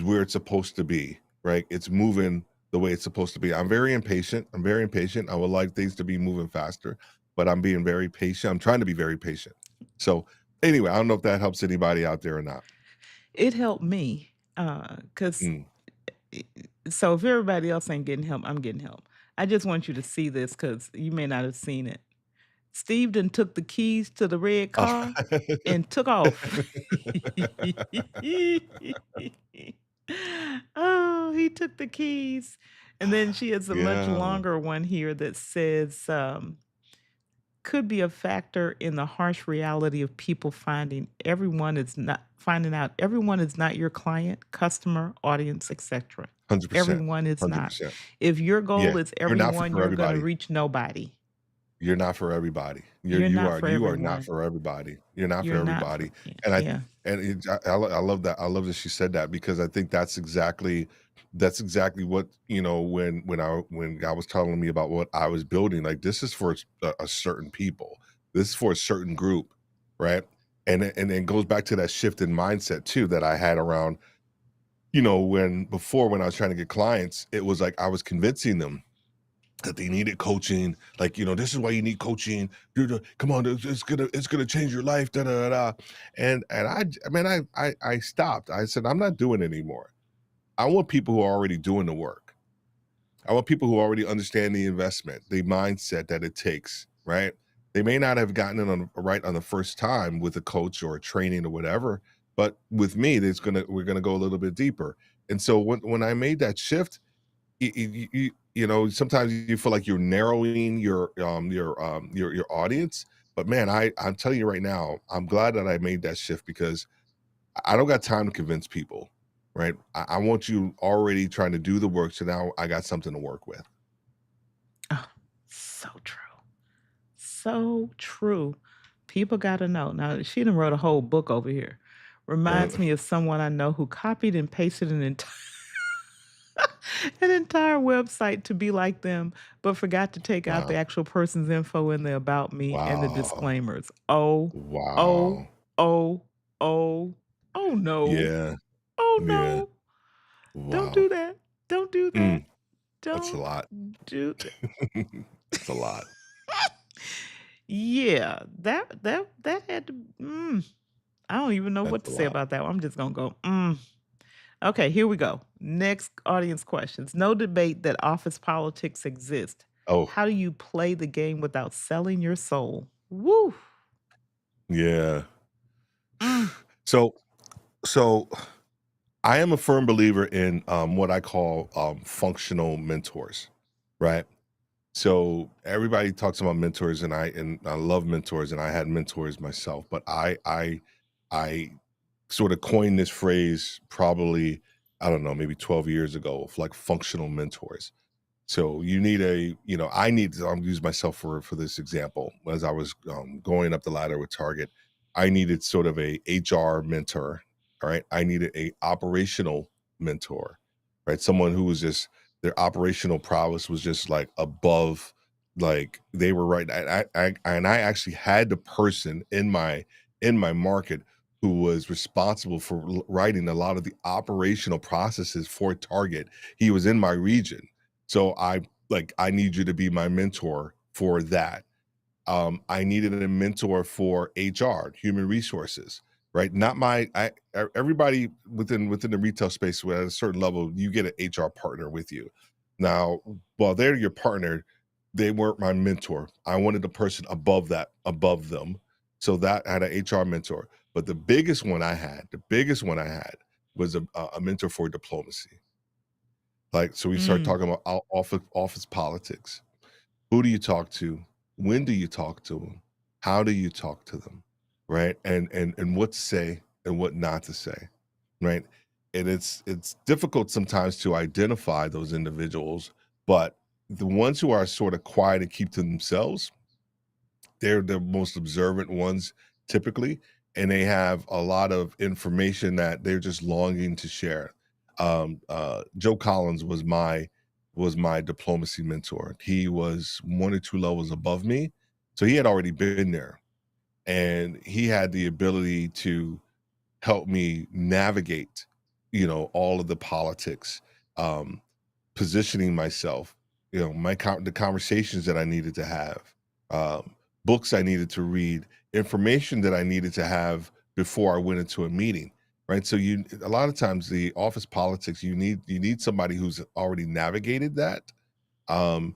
where it's supposed to be, right? It's moving the way it's supposed to be. I'm very impatient. I'm very impatient. I would like things to be moving faster, but I'm being very patient. I'm trying to be very patient. So anyway, I don't know if that helps anybody out there or not. It helped me, 'cause Mm. so if everybody else ain't getting help, I'm getting help. I just want you to see this because you may not have seen it. Steve done took the keys to the red Oh. car and took off. Oh, he took the keys. And then she has a much Yeah, longer one here that says, could be a factor in the harsh reality of people finding out everyone is not your client, customer, audience, etc. 100%, Everyone is not. 100%. If your Yeah, goal is you're not everyone, for you're gonna everybody. reach nobody. You're not for everybody. You're You're you not are for you are not everyone. for everybody. You're not for You're not for everybody. yeah, And I yeah. and I love that. I love that she said that because I think that's exactly what, when God was telling me about what I was building, like this is for a certain people. This is for a certain group, right? And it goes back to that shift in mindset too that I had around, when I was trying to get clients, it was like I was convincing them that they needed coaching. Like, this is why you need coaching. Come on, it's gonna change your life. Da da da. Da. And I mean, I stopped. I said, I'm not doing it anymore. I want people who are already doing the work. I want people who already understand the investment, the mindset that it takes. Right? They may not have gotten it right on the first time with a coach or a training or whatever, but with me, we're gonna go a little bit deeper. And so when I made that shift, sometimes you feel like you're narrowing your audience, but man, I'm telling you right now, I'm glad that I made that shift because I don't got time to convince people, right? I want you already trying to do the work, so now I got something to work with. Oh, so true. So true. People gotta know. Now, she done wrote a whole book over here. Right? Reminds me of someone I know who copied and pasted an entire an entire website to be like them, but forgot to take out the Wow. actual person's info in the about me and the Wow. disclaimers. Oh, oh, Wow. oh, oh, oh no. Yeah. Oh Oh Yeah. no. Don't Wow. do that. Don't do that. Mm, that's a Don't lot. do that. That's a lot. Yeah, that had to I don't even know That's what a to say lot. about that one. I'm just gonna go, mm. Okay, here we go. Next audience questions. No debate that office politics exist. Oh, How do you play the game without selling your soul? Woo. yeah. Mm, So so I am a firm believer in what I call functional mentors, right? So everybody talks about mentors, and I love mentors, and I had mentors myself, but I sort of coined this phrase probably, I don't know, maybe 12 years ago, of like functional mentors. So you need I need to, I'm use myself for this example. As I was going up the ladder with Target, I needed sort of a HR mentor. All right. I needed a operational mentor, right? Someone who was just, their operational prowess was just like above, like they were right. And I actually had the person in my market who was responsible for writing a lot of the operational processes for Target. He was in my region, so I need you to be my mentor for that. I needed a mentor for HR, human resources, right? Not my everybody within the retail space at a certain level, you get an HR partner with you. Now, while they're your partner, they weren't my mentor. I wanted the person above that, above them. So that I had an HR mentor. But the biggest one I had was a mentor for diplomacy. Like, so we start mm. talking about office politics. Who do you talk to? When do you talk to them? How do you talk to them? Right? And what to say and what not to say. Right? And it's difficult sometimes to identify those individuals, but the ones who are sort of quiet and keep to themselves, they're the most observant ones typically, and they have a lot of information that they're just longing to share. Joe Collins was my diplomacy mentor. He was 1 or 2 levels above me, so he had already been there, and he had the ability to help me navigate, all of the politics, um, positioning myself, the conversations that I needed to have, books I needed to read, information that I needed to have before I went into a meeting, right? So a lot of times the office politics, you need somebody who's already navigated that, um,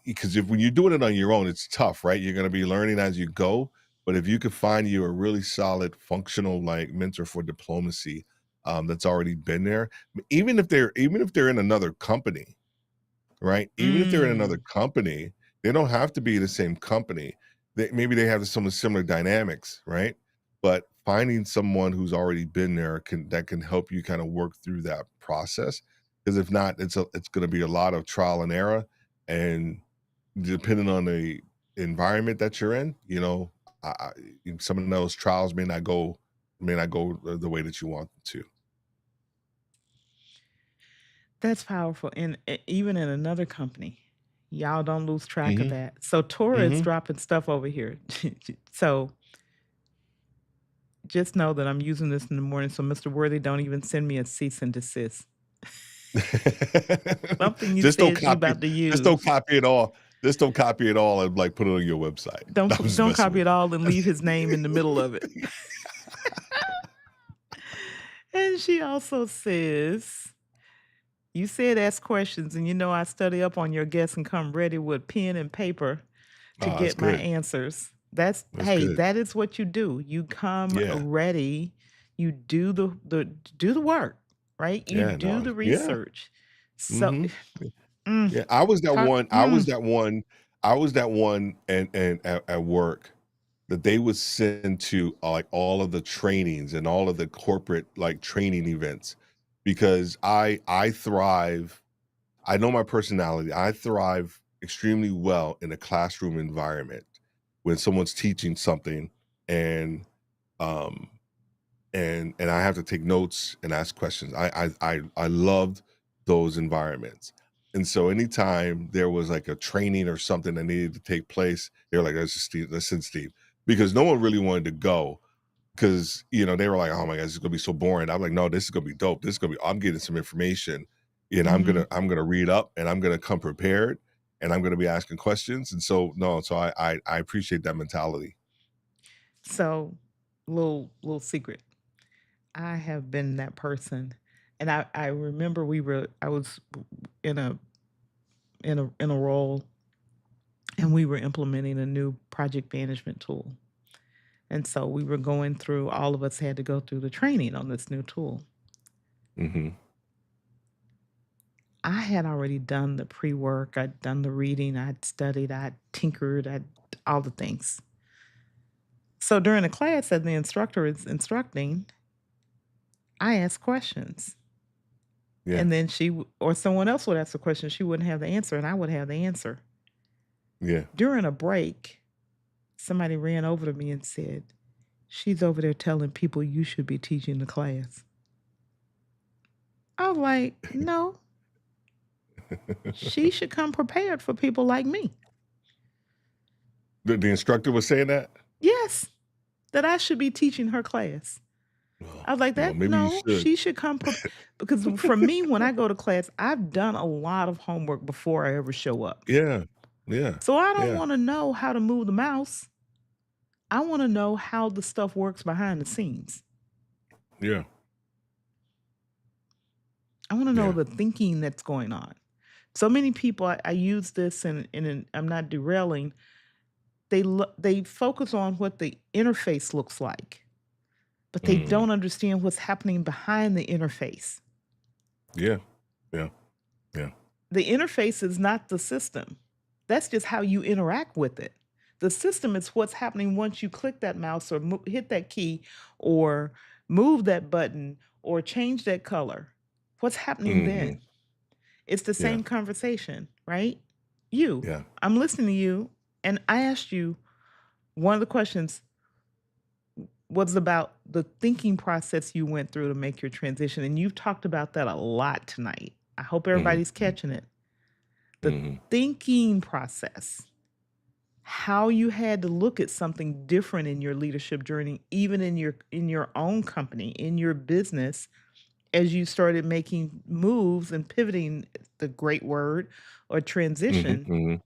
because if when you're doing it on your own, it's tough, right? You're going to be learning as you go. But if you could find you a really solid, functional like mentor for diplomacy, that's already been there, even if they're in another company, right? Even if they're in another Mm. company, they don't have to be the same company. Maybe they have some similar dynamics, right? But finding someone who's already been there that can help you kind of work through that process. Because if not, it's going to be a lot of trial and error, and depending on the environment that you're in, some of those trials may not go the way that you want them to. That's powerful. And even in another company, y'all don't lose track of Hmm. that. So Tora is Hmm. dropping stuff over here. So just know that I'm using this in the morning. So Mr. Worthy, don't even send me a cease and desist. Something you Just don't said you copy about to just don't use. copy it all. Just don't copy it all and, like, put it on your website. I'm just Don't messing copy with it all and leave his name in the middle of it. you. And she also says, you said ask questions, and you know I study up on your guests and come ready with pen and paper to Oh, that's get my good. answers. That's That's hey, good. that is what you do. You come Yeah. ready. You do the work, right? You Yeah, do no. the Yeah. research. So Mhm. mm, Yeah, I was that talk one I was that one I was that one and at work that they would send to, like, all of the trainings and all of the corporate, like, training events, because I thrive. I know my personality. I thrive extremely well in a classroom environment when someone's teaching something, and um and I have to take notes and ask questions. I loved those environments. And so anytime there was like a training or something that needed to take place, they're like, let's send Steve, because no one really wanted to go. because they were like, "Oh my god, this is gonna be so boring." I'm like, "No, this is gonna be dope. This is gonna be. I'm getting some information, and Mhm. I'm gonna read up, and I'm gonna come prepared, and I'm gonna be asking questions." And so no, so I appreciate that mentality. So, little secret. I have been that person, and I remember I was in a role, and we were implementing a new project management tool. And so we were going through all of us had to go through the training on this new tool. Hmm. I had already done the pre-work, I'd done the reading, I'd studied, I'd tinkered, I'd all the things. So during the class that the instructor is instructing, I asked questions. Yeah, And then or someone else would ask a question, she wouldn't have the answer, and I would have the answer. yeah. During a break, somebody ran over to me and said, "She's over there telling people you should be teaching the class." I was like, "No, she should come prepared for people like me." The instructor was saying that. Yes, that I should be teaching her class. Well, I was like, well, "That maybe you no, should. she should come because for me, when I go to class, I've done a lot of homework before I ever show up. Yeah, yeah, So I don't yeah, wanna know how to move the mouse. I wanna know how the stuff works behind the scenes. yeah, I wanna know yeah. the thinking that's going on." So many people, I use this and I'm not derailing, they focus on what the interface looks like, but they Mhm. don't understand what's happening behind the interface. Yeah, yeah, yeah. The interface is not the system. That's just how you interact with it. The system is what's happening once you click that mouse or hit that key or move that button or change that color. What's happening Mhm. then? It's the Yeah, same conversation, right? You, yeah. I'm listening to you, and I asked you one of the questions was about the thinking process you went through to make your transition. And you've talked about that a lot tonight. I hope Mhm, everybody's mhm, catching it. The mhm. thinking process, how you had to look at something different in your leadership journey, even in your own company, in your business, as you started making moves and pivoting, the great word, or Mhm, transition. mhm.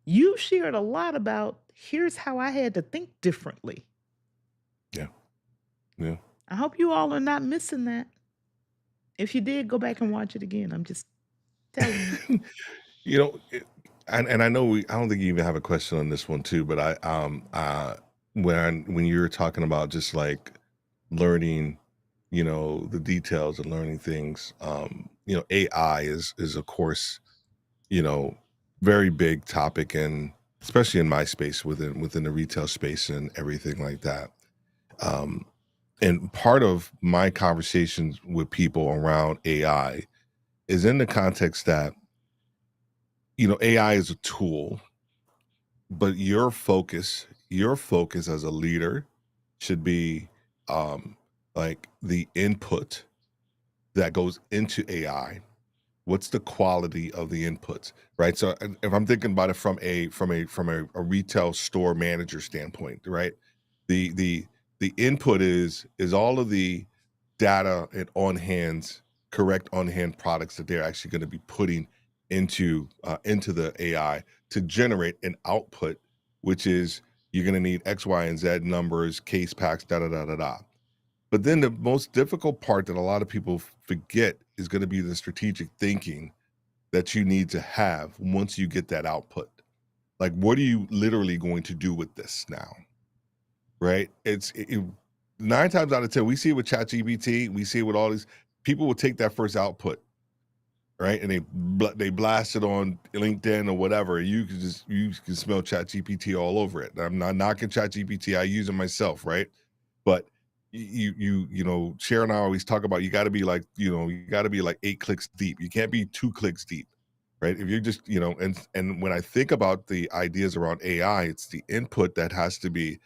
You shared a lot about here's how I had to think differently. Yeah, yeah. I hope you all are not missing that. If you did, go back and watch it again. I'm just telling you. You know, and I know I don't think you even have a question on this one too, but when you were talking about just like learning, the details and learning things, AI is of course, you know, very big topic, and especially in my space within the retail space and everything like that. Um, and part of my conversations with people around AI is in the context that AI is a tool, but your focus as a leader should be like the input that goes into AI. What's the quality of the inputs, right? So if I'm thinking about it from a retail store manager standpoint, right? The input is all of the data and correct on hand products that they're actually going to be putting into the AI to generate an output, which is you're going to need X, Y, and Z numbers, case packs, da da da da da. But then the most difficult part that a lot of people forget is going to be the strategic thinking that you need to have once you get that output. Like, what are you literally going to do with this now? Right? Nine times out of 10, we see it with ChatGPT, we see it with all these people will take that first output, right? And they blast it on LinkedIn or whatever. You can smell ChatGPT all over it. I'm not knocking ChatGPT. I use it myself, right? But Sharon and I always talk about you got to be like 8 clicks deep. You can't be 2 clicks deep, right? If you're just and when I think about the ideas around AI, it's the input that has to be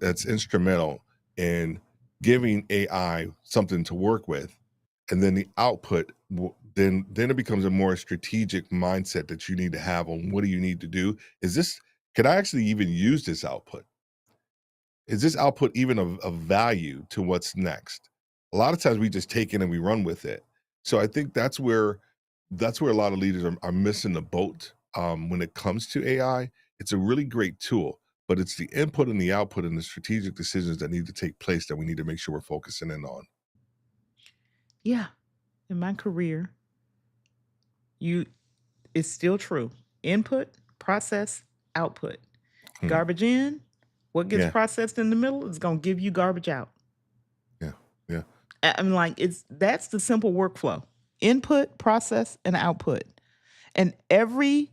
that's instrumental in giving AI something to work with, and then the output. Then it becomes a more strategic mindset that you need to have on what do you need to do. Is this Can I actually even use this output? Is this output even of value to what's next? A lot of times we just take it and we run with it. So I think that's where a lot of leaders are missing the boat when it comes to AI. It's a really great tool, but it's the input and the output and the strategic decisions that need to take place that we need to make sure we're focusing in on. Yeah, in my career, you it's still true. Input, process, output. Hmm. Garbage in, what gets Yeah, processed in the middle is going to give you garbage out. yeah, yeah. I'm like, that's the simple workflow. Input, process, and output. And every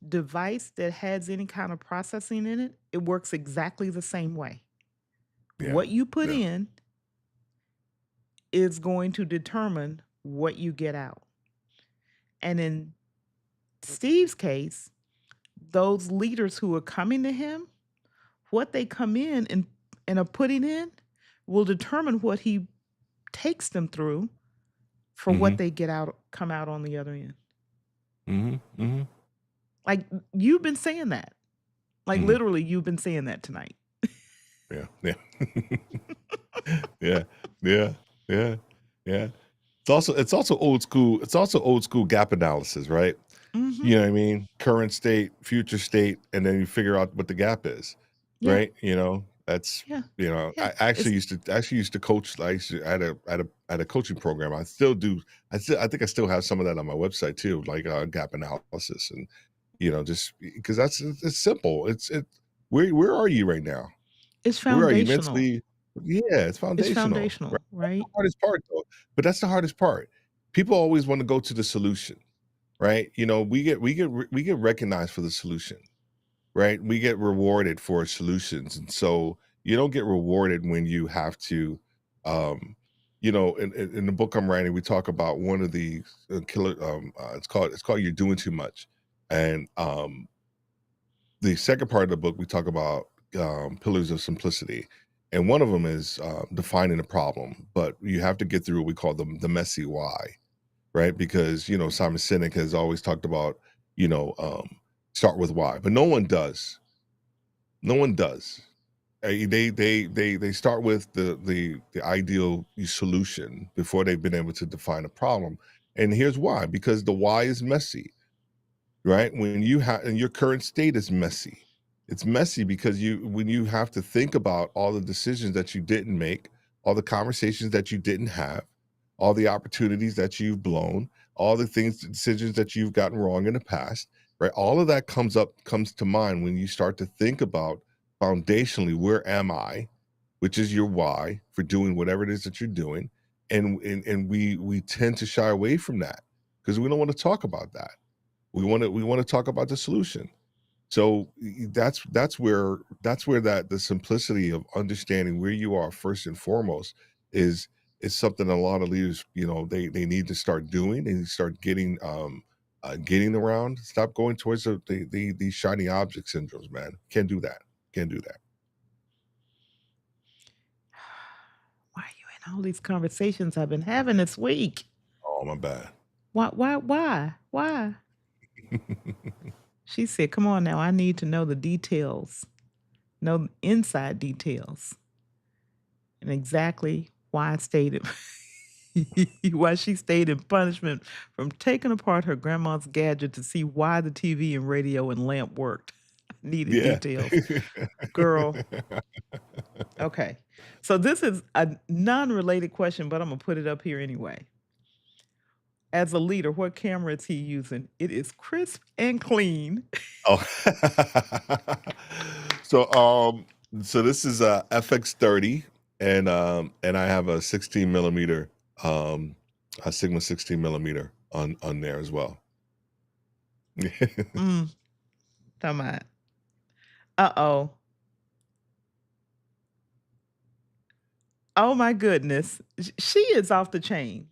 device that has any kind of processing in it, it works exactly the same way. Yeah, What you put yeah. in is going to determine what you get out. And in Steve's case, those leaders who are coming to him, what they come in and are putting in will determine what he takes them through for what Mhm, they get out come out on the other end. mhm, mhm, Like you've been saying that. Like mhm. literally you've been saying that tonight. Yeah, yeah. Yeah, yeah, yeah, yeah. It's also old school gap analysis, right? Mhm. You know what I mean? Current state, future state, and then you figure out what the gap is, Yeah. right? That's Yeah. I Yeah. actually It's used to coach. I had a coaching program. I still do. I think I still have some of that on my website too, like gap analysis, and just because it's simple. Where are you right now? it's Where are you foundational. mentally? Yeah, it's It's foundational, right? foundational, That's the right? hardest part, though. But that's the hardest part. People always wanna go to the solution, right? We get recognized for the solution, right? We get rewarded for solutions, and so you don't get rewarded when you have to, um, in the book I'm writing, we talk about one of the killer. It's called "You're Doing Too Much," and the second part of the book we talk about pillars of simplicity, and one of them is defining the problem. But you have to get through what we call the messy why, right? Because Simon Sinek has always talked about you know um, start with why, but no one does. No one does. They start with the ideal solution before they've been able to define a problem. And here's why: because the why is messy, right? When you have and your current state is messy. It's messy because when you have to think about all the decisions that you didn't make, all the conversations that you didn't have, all the opportunities that you've blown, all the decisions that you've gotten wrong in the past, right? All of that comes to mind when you start to think about foundationally, where am I, which is your why for doing whatever it is that you're doing. And we tend to shy away from that because we don't want to talk about that. We want to talk about the solution. So that's where that the simplicity of understanding where you are first and foremost is is something a lot of leaders, they need to start doing. They need to start getting around. Stop going towards the shiny object syndromes, man. Can't do that. Can't do that. Why are you in all these conversations I've been having this week? Oh, my bad. Why? She said, "Come on now, I need to know the details, know the inside details, and exactly why I stayed why she stayed in punishment from taking apart her grandma's gadget to see why the TV and radio and lamp worked. I needed Yeah. details. Girl, okay. So this is a non-related question, but I'm gonna put it up here anyway. As a leader, what camera is he using? It is crisp and clean. Oh. So, so this is a FX30, and I have a 16 millimeter, a Sigma 16 millimeter on there as well. Mm, talking about, uh-oh. Oh my goodness. She is off the chain.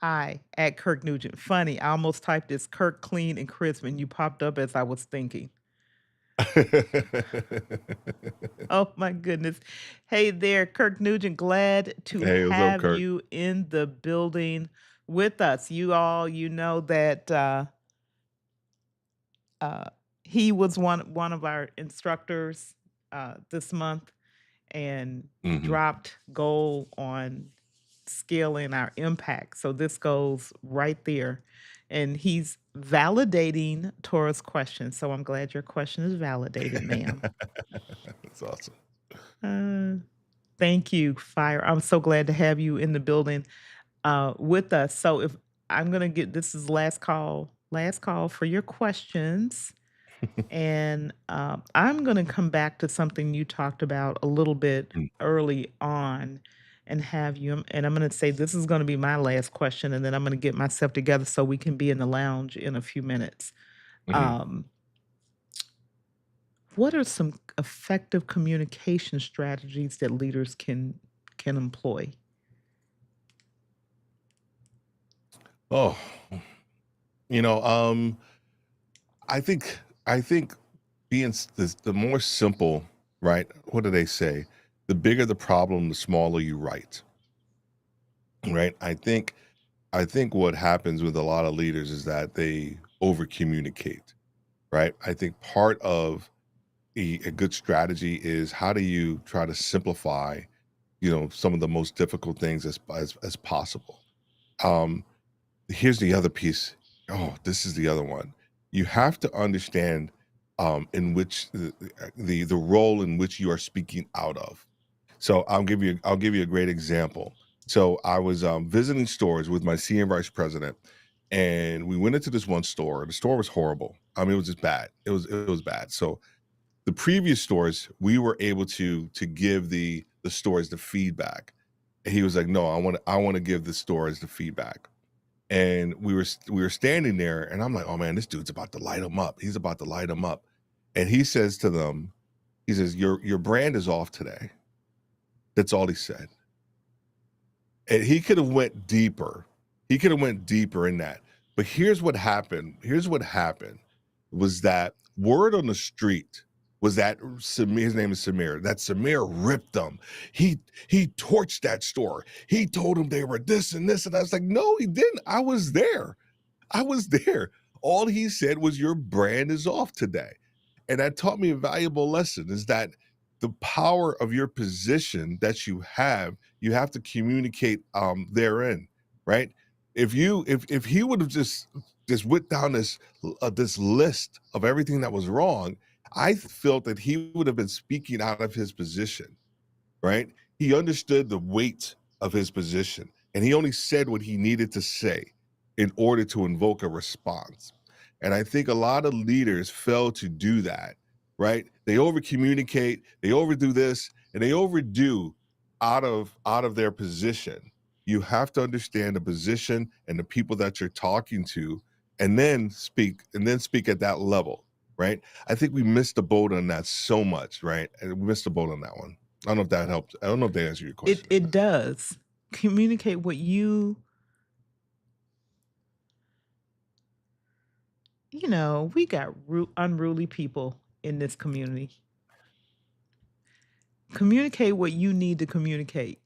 I at Kirk Nugent. Funny. I almost typed this Kirk clean and crisp, and you popped up as I was thinking. Oh my goodness. Hey there, Kirk Nugent. Glad to Hey, what's up, have Kirk? you in the building with us. You know that uh he was one of our instructors this month and Mhm. dropped goal on scaling our impact. So this goes right there. And he's validating Tora's question. So I'm glad your question is validated, ma'am. That's awesome. Uh, thank you, Fire. I'm so glad to have you in the building with us. So if I'm gonna get this is last call for your questions. And I'm going to come back to something you talked about a little bit Mm, early on and have you, and I'm going to say this is going to be my last question, and then I'm going to get myself together so we can be in the lounge in a few minutes. mhm. Um, what are some effective communication strategies that leaders can employ? Oh, you know, I think being the more simple, right? What do they say? The bigger the problem, the smaller you write, right? I think what happens with a lot of leaders is that they over communicate, right? I think part of a good strategy is how do you try to simplify, some of the most difficult things as possible. Um, Here's the other piece. Oh, this is the other one. You have to understand in which the role in which you are speaking out of. So I'll give you a great example. So I was visiting stores with my senior vice president, and we went into this one store. The store was horrible. I mean, it was just bad. It was bad. So the previous stores, we were able to give the stores the feedback. And he was like, "No, I want to give the stores the feedback." And we were standing there, and I'm like, "Oh man, this dude's about to light him up. He's about to light him up." And he says to them, he says, "Your brand is off today." That's all he said. And he could have went deeper. He could have went deeper in that. But here's what happened. Here's what happened was that word on the street was that Samir, his name is Samir, that Samir ripped them. He torched that store. He told them they were this and this. And I was like, no, he didn't. I was there. I was there. All he said was your brand is off today. And that taught me a valuable lesson is that the power of your position that you have to communicate therein, right? If he would have just went down this list of everything that was wrong, I felt that he would have been speaking out of his position, right? He understood the weight of his position, and he only said what he needed to say in order to invoke a response. And I think a lot of leaders fail to do that, right? They over communicate, they overdo this, and they overdo out of their position. You have to understand the position and the people that you're talking to, and then speak at that level, right? I think we missed the boat on that so much, right? And we missed the boat on that one. I don't know if that helped. I don't know if they answered your It question or it not. does. Communicate what we got unruly people in this community. Communicate what you need to communicate.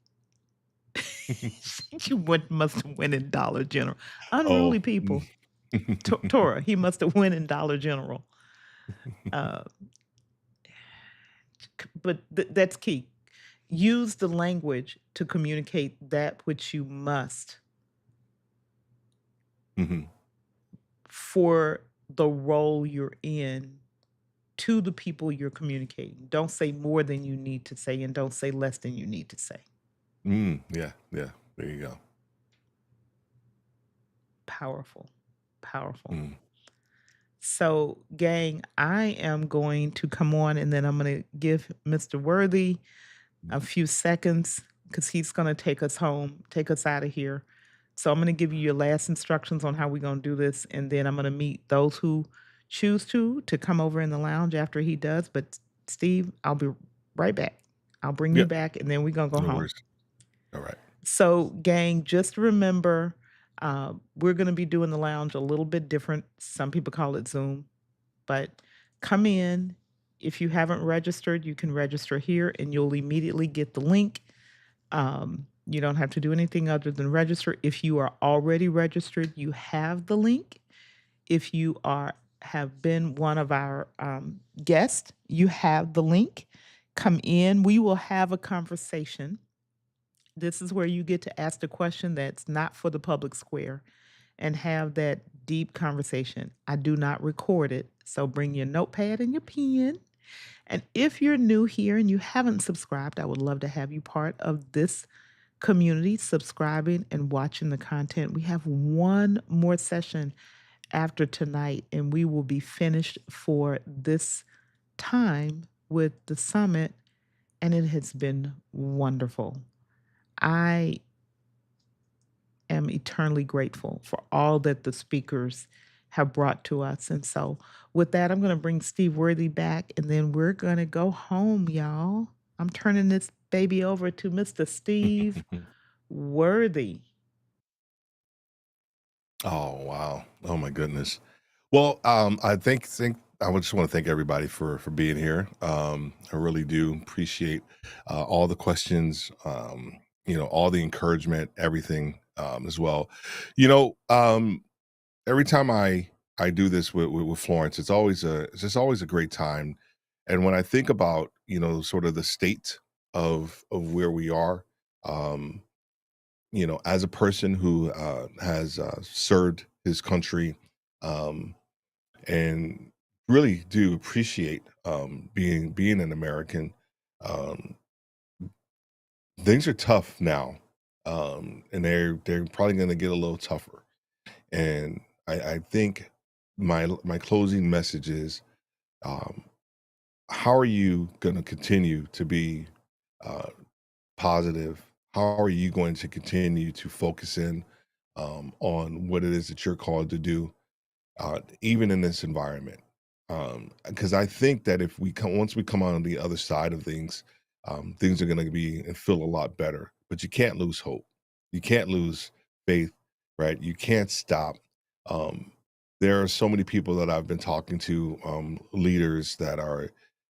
You must have went in Dollar General. Oh. Unruly people. Torah, he must have went in Dollar General. Uh, but that's key. Use the language to communicate that which you must Mhm. for the role you're in to the people you're communicating. Don't say more than you need to say and don't say less than you need to say. Yeah, yeah. There you go. Powerful. Powerful. Mm. So, gang, I am going to come on and then I'm going to give Mr. Worthy a few seconds because he's going to take us home, take us out of here. So, I'm going to give you your last instructions on how we're going to do this. And then I'm going to meet those who choose to come over in the lounge after he does. But, Steve, I'll be right back. I'll bring you Yep, back and then we're going to go no home. worries. Alright. So, gang, just remember we're going to be doing the lounge a little bit different. Some people call it Zoom, but come in. If you haven't registered, you can register here and you'll immediately get the link. You don't have to do anything other than register. If you are already registered, you have the link. If you have been one of our guests, you have the link. Come in. We will have a conversation. This is where you get to ask the question that's not for the public square and have that deep conversation. I do not record it. So bring your notepad and your pen. And if you're new here and you haven't subscribed, I would love to have you part of this community, subscribing and watching the content. We have one more session after tonight, and we will be finished for this time with the summit, and it has been wonderful. I am eternally grateful for all that the speakers have brought to us. And so, with that, I'm going to bring Steve Worthy back, and then we're going to go home, y'all. I'm turning this baby over to Mr. Steve Worthy. Oh, wow. Oh my goodness. Well, I think I would just want to thank everybody for being here. I really do appreciate all the questions, all the encouragement, everything as well. You know, every time I do this with Florence, it's just always a great time. And when I think about sort of the state of where we are, um, as a person who has served his country, um, and really do appreciate being an American. Um, Things are tough now, and they're probably going to get a little tougher. And I think my closing message is, um, how are you going to continue to be uh, positive? How are you going to continue to focus in on what it is that you're called to do, even in this environment? Because I think that if once we come out on the other side of things, things are going to be and feel a lot better. But you can't lose hope. You can't lose faith, right? You can't stop. Um, there are so many people that I've been talking to, leaders that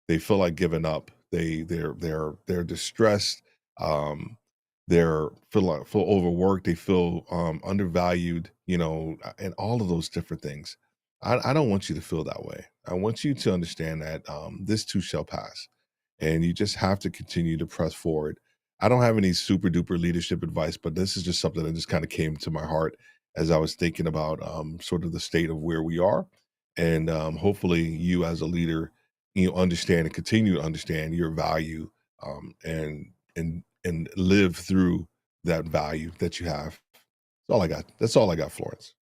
they feel like giving up. They're distressed. Um, feel overworked. They feel undervalued. And all of those different things. I don't want you to feel that way. I want you to understand that this too shall pass, and you just have to continue to press forward. I don't have any super duper leadership advice, but this is just something that just kind of came to my heart as I was thinking about sort of the state of where we are, and hopefully you as a leader, understand and continue to understand your value, and live through that value that you have. That's all I got. That's all I got, Florence.